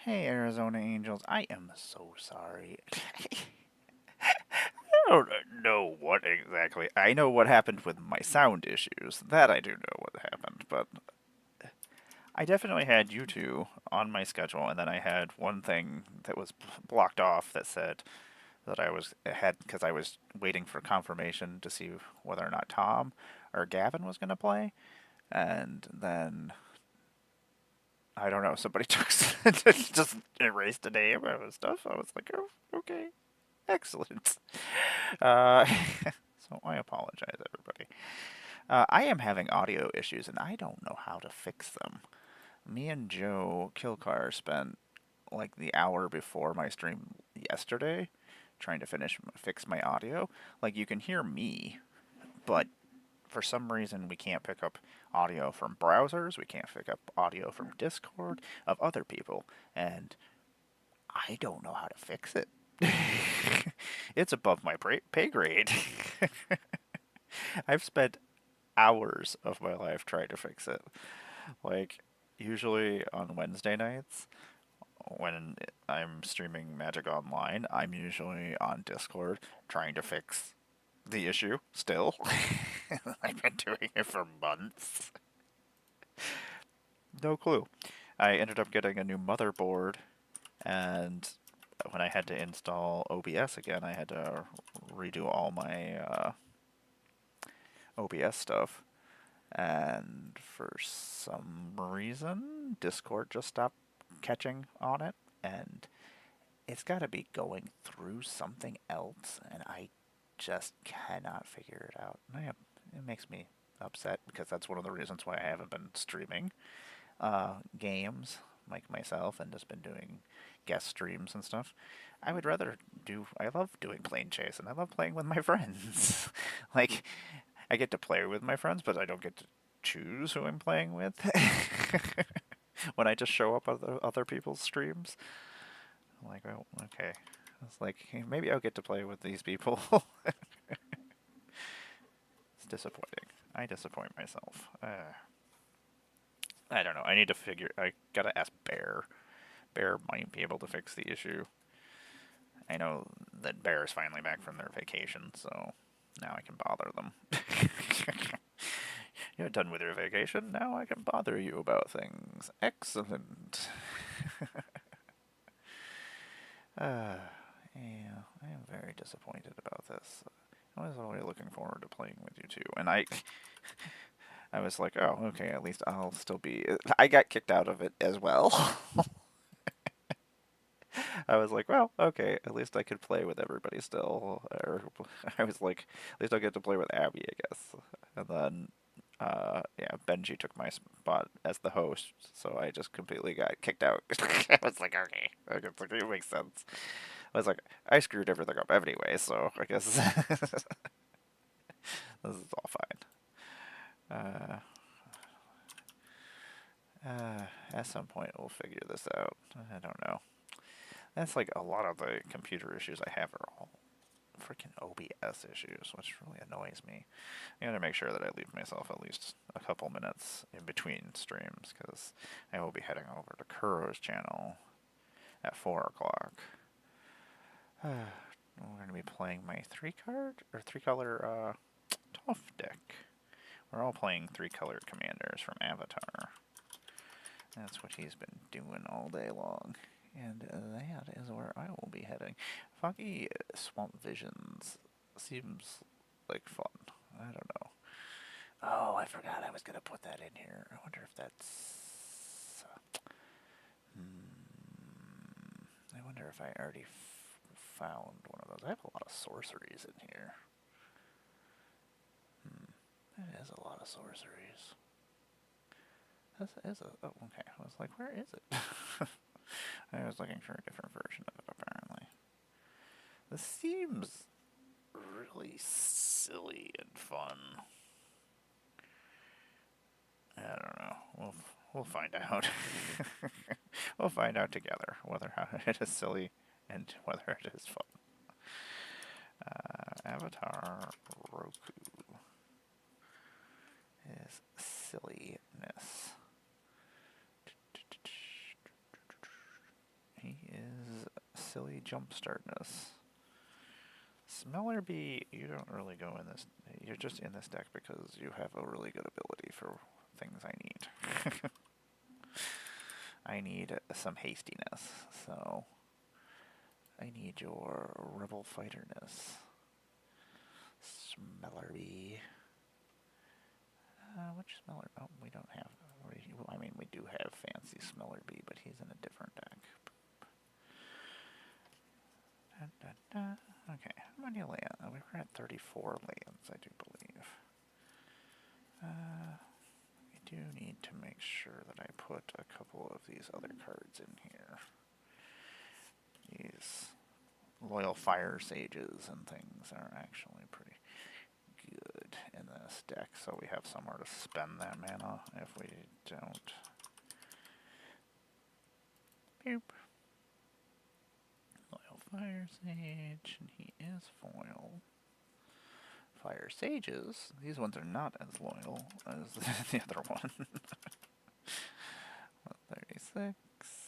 Hey, Arizona Angels. I am so sorry. I don't know what exactly. I know what happened with my sound issues. That I do know what happened, but I definitely had you two on my schedule, and then I had one thing that was blocked off that said that I was had because I was waiting for confirmation to see whether or not Tom or Gavin was going to play, and then I don't know. Somebody took just erased the name and stuff. I was like, oh, okay, excellent. Uh, so I apologize, everybody. I am having audio issues, and I don't know how to fix them. Me and Joe Kilcar spent like the hour before my stream yesterday trying to fix my audio. Like you can hear me, but for some reason we can't pick up audio from browsers, we can't pick up audio from Discord of other people, and I don't know how to fix it. It's above my pay grade. I've spent hours of my life trying to fix it. Like, usually on Wednesday nights, when I'm streaming Magic Online, I'm usually on Discord trying to fix the issue still. I've been doing it for months. No clue. I ended up getting a new motherboard, and when I had to install OBS again, I had to redo all my OBS stuff. And for some reason, Discord just stopped catching on it, and it's got to be going through something else, and I just cannot figure it out. It makes me upset because that's one of the reasons why I haven't been streaming games like myself and just been doing guest streams and stuff. I would rather I love doing plane chase and I love playing with my friends. Like, I get to play with my friends, but I don't get to choose who I'm playing with when I just show up on other people's streams. I'm like, oh, okay. It's like, hey, maybe I'll get to play with these people. It's disappointing. I disappoint myself. I don't know. I gotta ask Bear. Bear might be able to fix the issue. I know that Bear is finally back from their vacation, so now I can bother them. You're done with your vacation, now I can bother you about things. Excellent. Yeah, I am very disappointed about this. I was already looking forward to playing with you two, and I was like, oh, okay, at least I'll still be. I got kicked out of it as well. I was like, well, okay, at least I could play with everybody still. Or I was like, at least I'll get to play with Abby, I guess. And then, yeah, Benji took my spot as the host, so I just completely got kicked out. I was like, okay, I guess it makes sense. I was like, I screwed everything up anyway, so I guess this is all fine. At some point we'll figure this out. I don't know. That's like a lot of the computer issues I have are all freaking OBS issues, which really annoys me. I gotta make sure that I leave myself at least a couple minutes in between streams, because I will be heading over to Kuro's channel at 4 o'clock. We're gonna be playing my 3-color tough deck. We're all playing 3-color commanders from Avatar. That's what he's been doing all day long. And that is where I will be heading. Foggy Swamp Visions seems like fun. I don't know. Oh, I forgot I was going to put that in here. I wonder if that's... I wonder if I already found one of those. I have a lot of sorceries in here. That is a lot of sorceries. This is a... Oh, okay. I was like, where is it? I was looking for a different version of it, apparently. This seems really silly and fun. I don't know. We'll find out. We'll find out together whether it is silly and whether it is fun. Avatar Roku is silliness. silly jumpstartness. Smeller Bee, you don't really go in this. You're just in this deck because you have a really good ability for things I need. I need some hastiness, so I need your rebel fighterness. Smeller Bee. Which Smeller? Oh, we don't have. I mean, we do have fancy Smeller Bee, but he's in a different deck. Okay, how many lands? We're at 34 lands, I do believe. We do need to make sure that I put a couple of these other cards in here. These Loyal Fire Sages and things are actually pretty good in this deck, so we have somewhere to spend that mana if we don't. Boop. Loyal Fire Sage, and he is foil. Fire Sages, these ones are not as loyal as the other one. 36,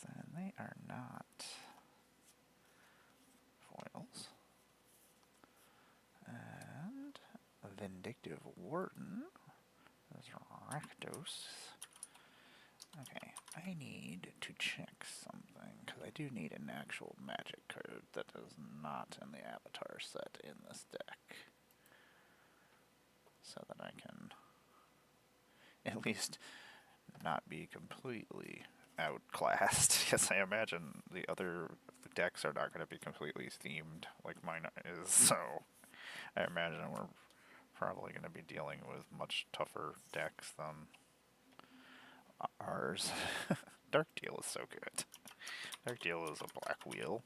and they are not foils. And Vindictive Warden is Rakdos. Okay, I need to check something, because I do need an actual magic card that is not in the avatar set in this deck, so that I can at least not be completely outclassed, because I imagine the other decks are not going to be completely themed like mine is, so I imagine we're probably going to be dealing with much tougher decks than ours. Dark Deal is so good. Dark Deal is a black wheel,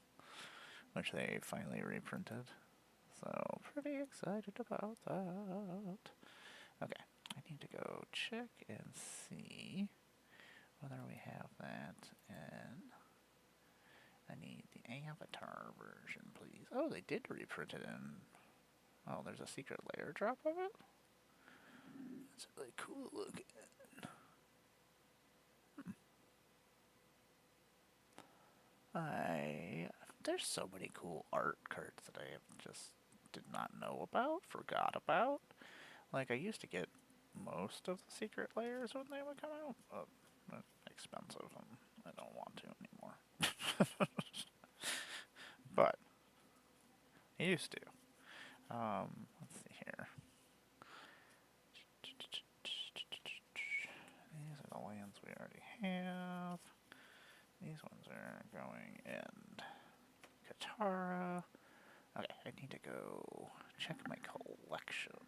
which they finally reprinted, so pretty excited about that. Okay, I need to go check and see whether we have that, and I need the avatar version, please. Oh, they did reprint it in. Oh, there's a secret layer drop of it? That's really cool looking. There's so many cool art cards that I just did not know about, forgot about. Like, I used to get most of the secret layers when they would come out, but they're expensive and I don't want to anymore. But I used to. Let's see here. These are the lands we already have. These ones are going in Katara. Okay, I need to go check my collection.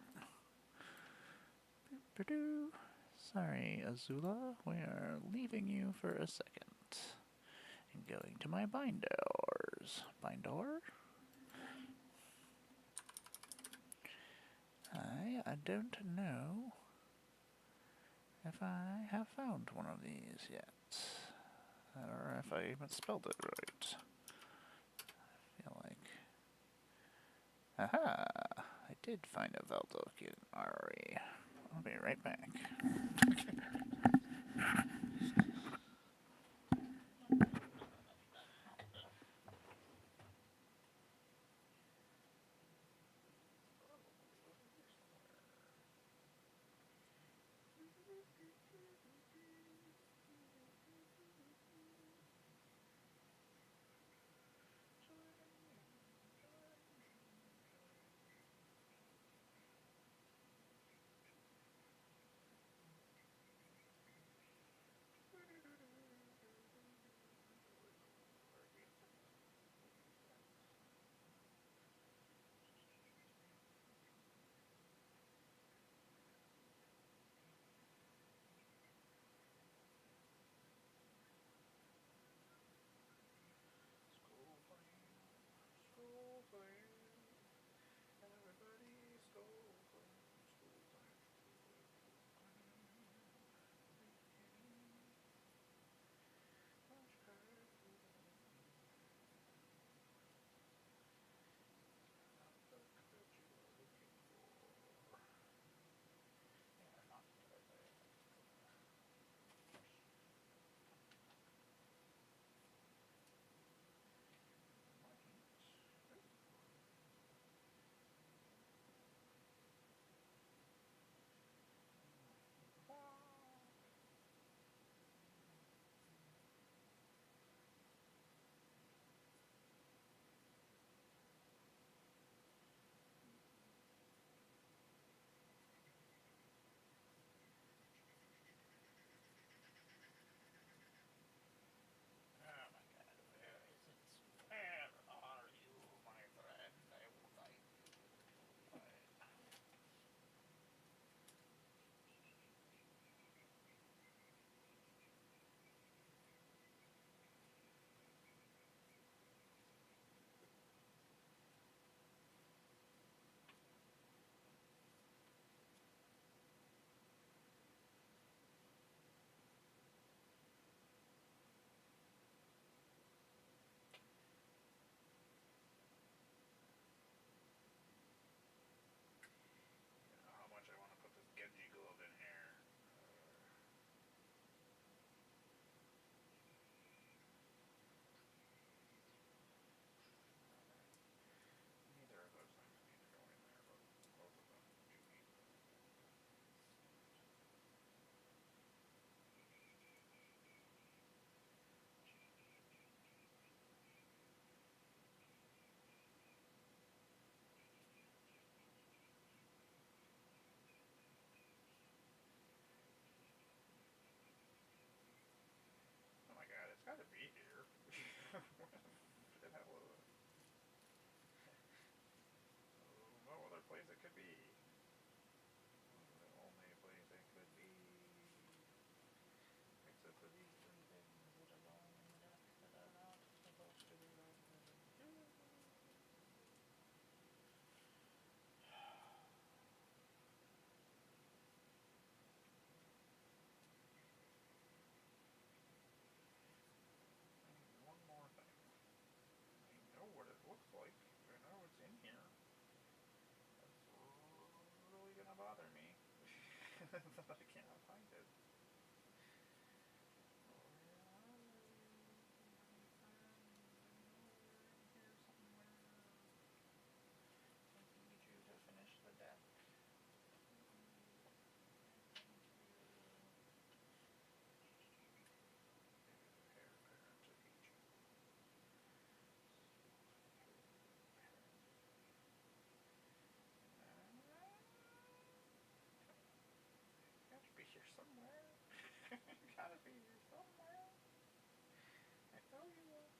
Sorry, Azula, we are leaving you for a second and going to my bindors. Bindor? I don't know if I have found one of these yet, or if I even spelled it right. I feel like... Aha! I did find a Veldokian Ari. I'll be right back. I cannot find it. Need you to finish the deck. Gotta be here somewhere. Gotta be here somewhere. I know you will.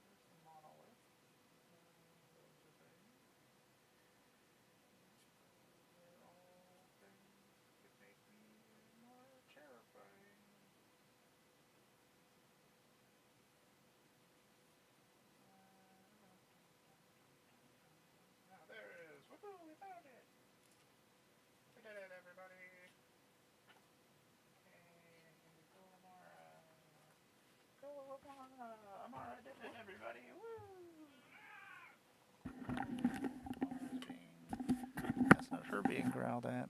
There's the monolith. Those are things. They're all things that could make me more terrifying. Now there it is. Woohoo! We found it. We did it, everybody. Okay, go Amara. Go Amara. Amara did it, everybody. Woo! Amara's being... That's not her being growled at.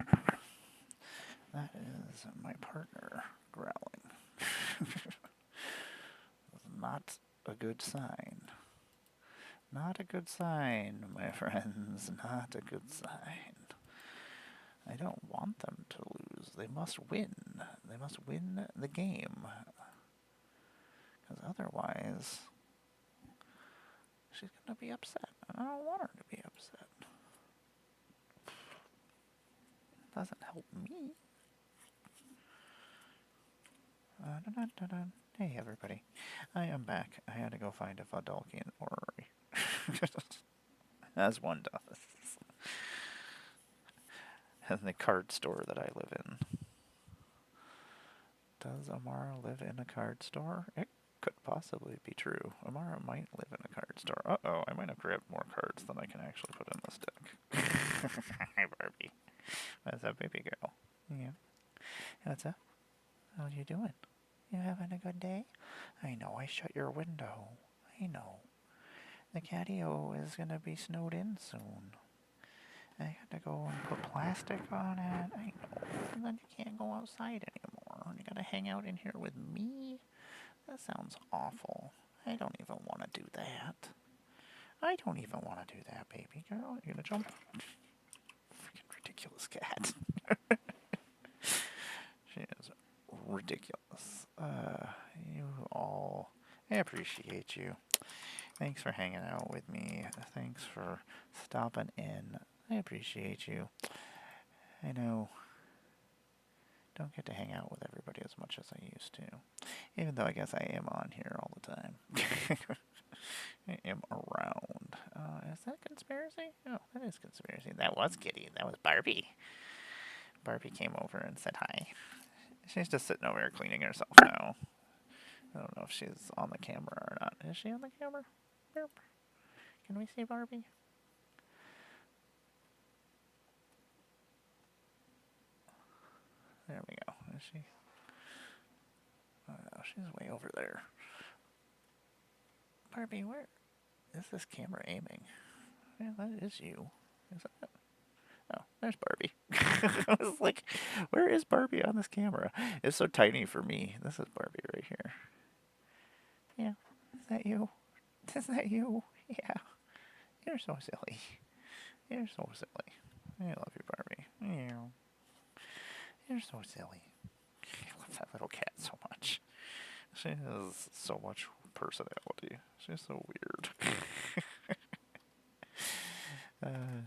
That is my partner growling. Not a good sign. Not a good sign, my friends. Not a good sign. I don't want them to lose. They must win. They must win the game. Because otherwise, she's going to be upset. I don't want her to be upset. Doesn't help me. Hey, everybody. I am back. I had to go find a Fadalkian orrery. As one does. In the card store that I live in. Does Amara live in a card store? It could possibly be true. Amara might live in a card store. Uh-oh, I might have grabbed more cards than I can actually put in this deck. Hi, Barbie. What's up, baby girl? Yeah. What's up? How you doing? You having a good day? I know, I shut your window. I know. The catio is gonna be snowed in soon. I got to go and put plastic on it. I know. And then you can't go outside anymore. You gotta hang out in here with me? That sounds awful. I don't even want to do that. I don't even want to do that, baby girl. You gonna jump? Freaking ridiculous cat. She is ridiculous. You all... I appreciate you. Thanks for hanging out with me. Thanks for stopping in. I appreciate you. I know don't get to hang out with everybody as much as I used to. Even though I guess I am on here all the time. I am around. Is that conspiracy? Oh, that is conspiracy. That was Kitty. That was Barbie. Barbie came over and said hi. She's just sitting over here cleaning herself now. I don't know if she's on the camera or not. Is she on the camera? Can we see Barbie? There we go. Is she? Oh no, she's way over there. Barbie, where is this camera aiming? Yeah, that is you. Is that? Oh, there's Barbie. I was like, where is Barbie on this camera? It's so tiny for me. This is Barbie right here. Yeah. Is that you? Is that you? Yeah. You're so silly. You're so silly. I love you, Barbie. Yeah. You're so silly. I love that little cat so much. She has so much personality. She's so weird.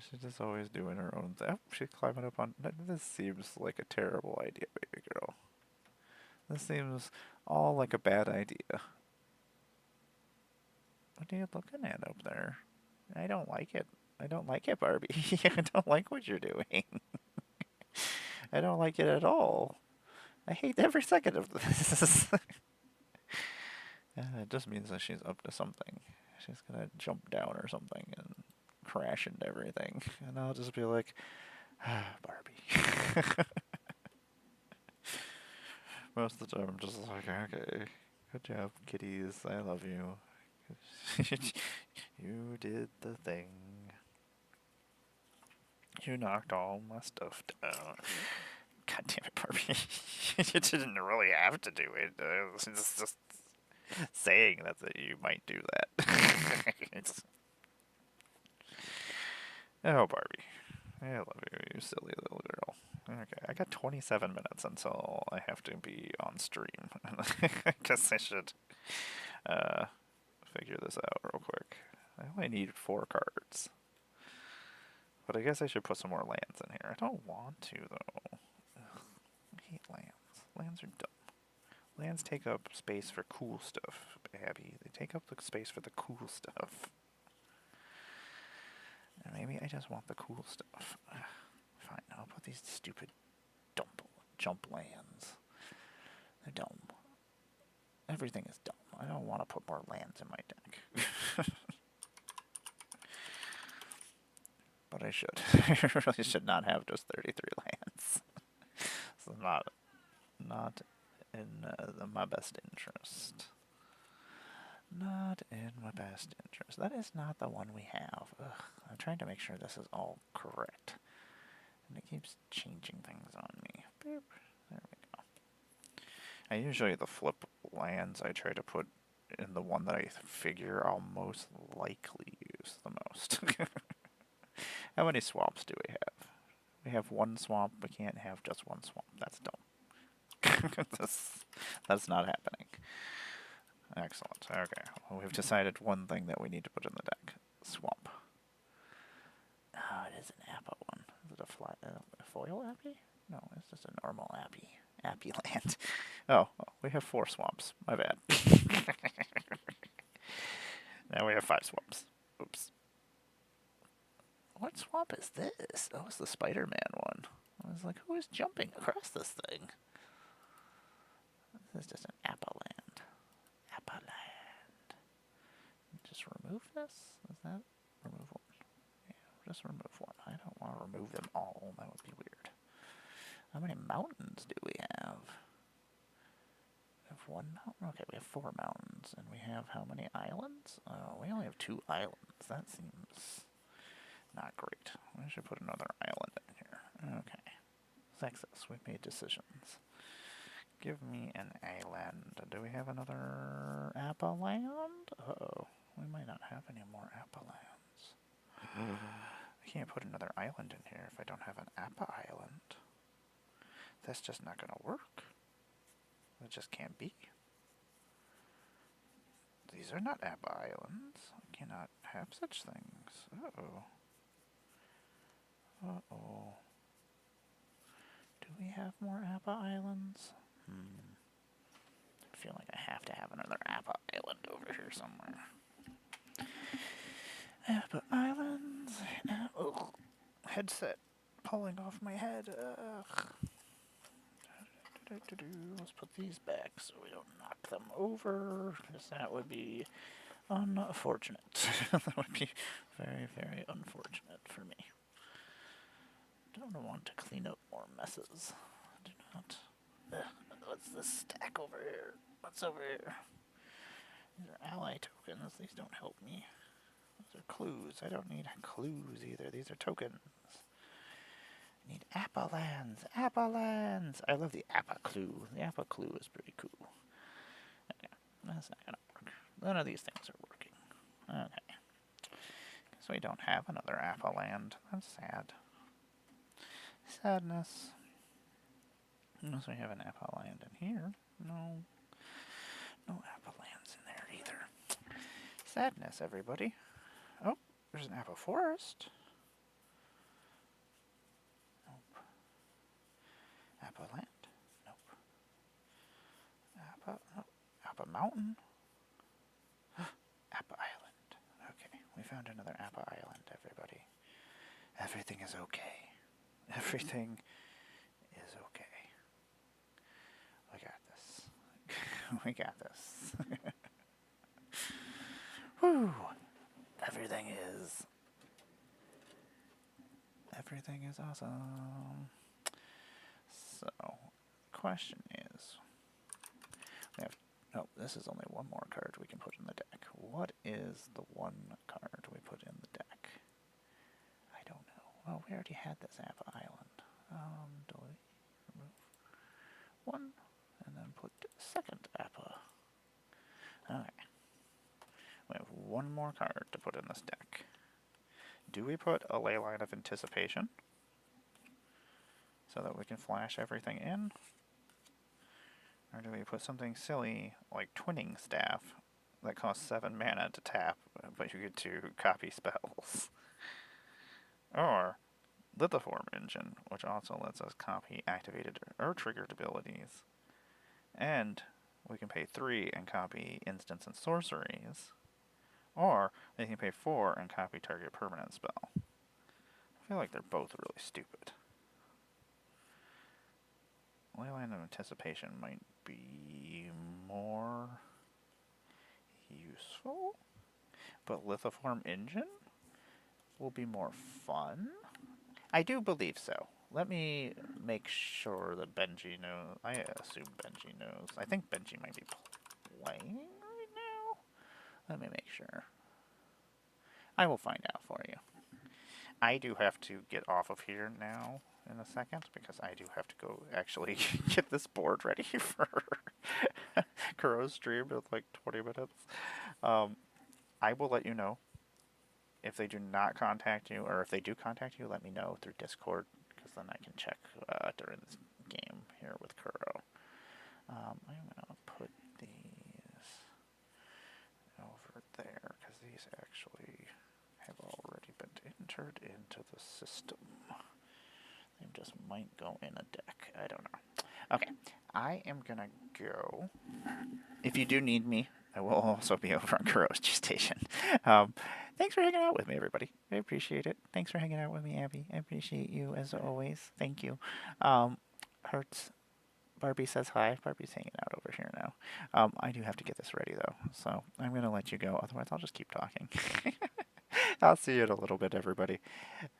She's just always doing her own thing. Oh, she's climbing up on... This seems like a terrible idea, baby girl. This seems all like a bad idea. What are you looking at up there? I don't like it. I don't like it, Barbie. I don't like what you're doing. I don't like it at all. I hate every second of this. It just means that she's up to something. She's gonna jump down or something and crash into everything. And I'll just be like, Barbie. Most of the time I'm just like, okay, good job, kitties. I love you. You did the thing. You knocked all my stuff down. God damn it, Barbie. You didn't really have to do it. It's just saying that you might do that. It's... Oh, Barbie. I love you, you silly little girl. Okay, I got 27 minutes until I have to be on stream. I guess I should figure this out real quick. I only need 4 cards. But I guess I should put some more lands in here. I don't want to, though. Ugh, I hate lands. Lands are dumb. Lands take up space for cool stuff, Abby. They take up the space for the cool stuff. And maybe I just want the cool stuff. Fine, I'll put these stupid jump lands. They're dumb. Everything is dumb. I don't want to put more lands in my deck. But I should. I really should not have just 33 lands. It's not in my best interest. Not in my best interest. That is not the one we have. Ugh, I'm trying to make sure this is all correct. And it keeps changing things on me. Boop. There we go. I usually, the flip lands I try to put in the one that I figure I'll most likely use the most. How many swamps do we have? We have 1 swamp. We can't have just 1 swamp. That's dumb. That's not happening. Excellent. Okay. Well, we've decided one thing that we need to put in the deck. Swamp. Oh, it is an Appa one. Is it a foil Appy? No, it's just a normal Appy. Appy land. Oh, we have 4 swamps. My bad. Now we have 5 swamps. Oops. What swamp is this? Oh, it's the Spider-Man one. I was like, who is jumping across this thing? This is just an Appa land. Appa land. Just remove this? Is that remove one? Yeah, just remove one. I don't want to remove them all. That would be weird. How many mountains do we have? We have 1 mountain? Okay, we have 4 mountains. And we have how many islands? Oh, we only have 2 islands. That seems not great. We should put another island in here. Okay. Texas, we've made decisions. Give me an island. Do we have another Appa land? Uh-oh. We might not have any more Appa lands. I can't put another island in here if I don't have an Appa island. That's just not going to work. It just can't be. These are not Appa islands. I cannot have such things. Uh-oh. Uh-oh. Do we have more Appa islands? I feel like I have to have another Appa island over here somewhere. Appa islands. Ugh. Headset pulling off my head. Ugh. Let's put these back so we don't knock them over, because that would be unfortunate. That would be very, very unfortunate for me. Don't want to clean up more messes. Do not. What's this stack over here? What's over here? These are ally tokens. These don't help me. Those are clues. I don't need clues either. These are tokens. I need Appa lands. Appa lands. I love the Appa clue. The Appa clue is pretty cool. Okay, that's not gonna work. None of these things are working. Okay. So we don't have another Appa land. That's sad. Sadness. Unless we have an Appa land in here. No. No Appa lands in there either. Sadness, everybody. Oh, there's an Appa forest. Nope. Appa land. Nope. Appa, nope. Appa mountain. Appa island. Okay, we found another Appa island, everybody. Everything is okay. Everything is okay. We got this. We got this. Whew. Everything is awesome. So, the question is, we have, oh, this is only 1 more card we can put in the deck. What is the 1 card we put in the deck? I don't know. Oh, we already had this Appa Island. Delete, one more card to put in this deck. Do we put a Ley Line of Anticipation so that we can flash everything in? Or do we put something silly like Twinning Staff that costs 7 mana to tap, but you get to copy spells? Or Lithoform Engine, which also lets us copy activated or triggered abilities. And we can pay 3 and copy instants and sorceries. Or they can pay 4 and copy target permanent spell. I feel like they're both really stupid. Leyline of Anticipation might be more useful, but Lithoform Engine will be more fun? I do believe so. Let me make sure that Benji knows. I assume Benji knows. I think Benji might be playing right now. Let me make sure. I will find out for you. I do have to get off of here now in a second because I do have to go actually get this board ready for Kuro's stream in like 20 minutes. I will let you know if they do not contact you, or if they do contact you, let me know through Discord, because then I can check during this game here with Kuro. I'm going to put these over there, because these actually have already been entered into the system. They just might go in a deck. I don't know. Okay, I am going to go. If you do need me, I will also be over on Kuro's G-Station. Thanks for hanging out with me, everybody. I appreciate it. Thanks for hanging out with me, Abby. I appreciate you, as always. Thank you. Hertz, Barbie says hi. Barbie's hanging out over here now. I do have to get this ready, though, so I'm going to let you go. Otherwise, I'll just keep talking. I'll see you in a little bit, everybody.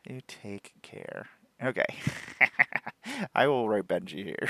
You take care. Okay. I will write Benji here.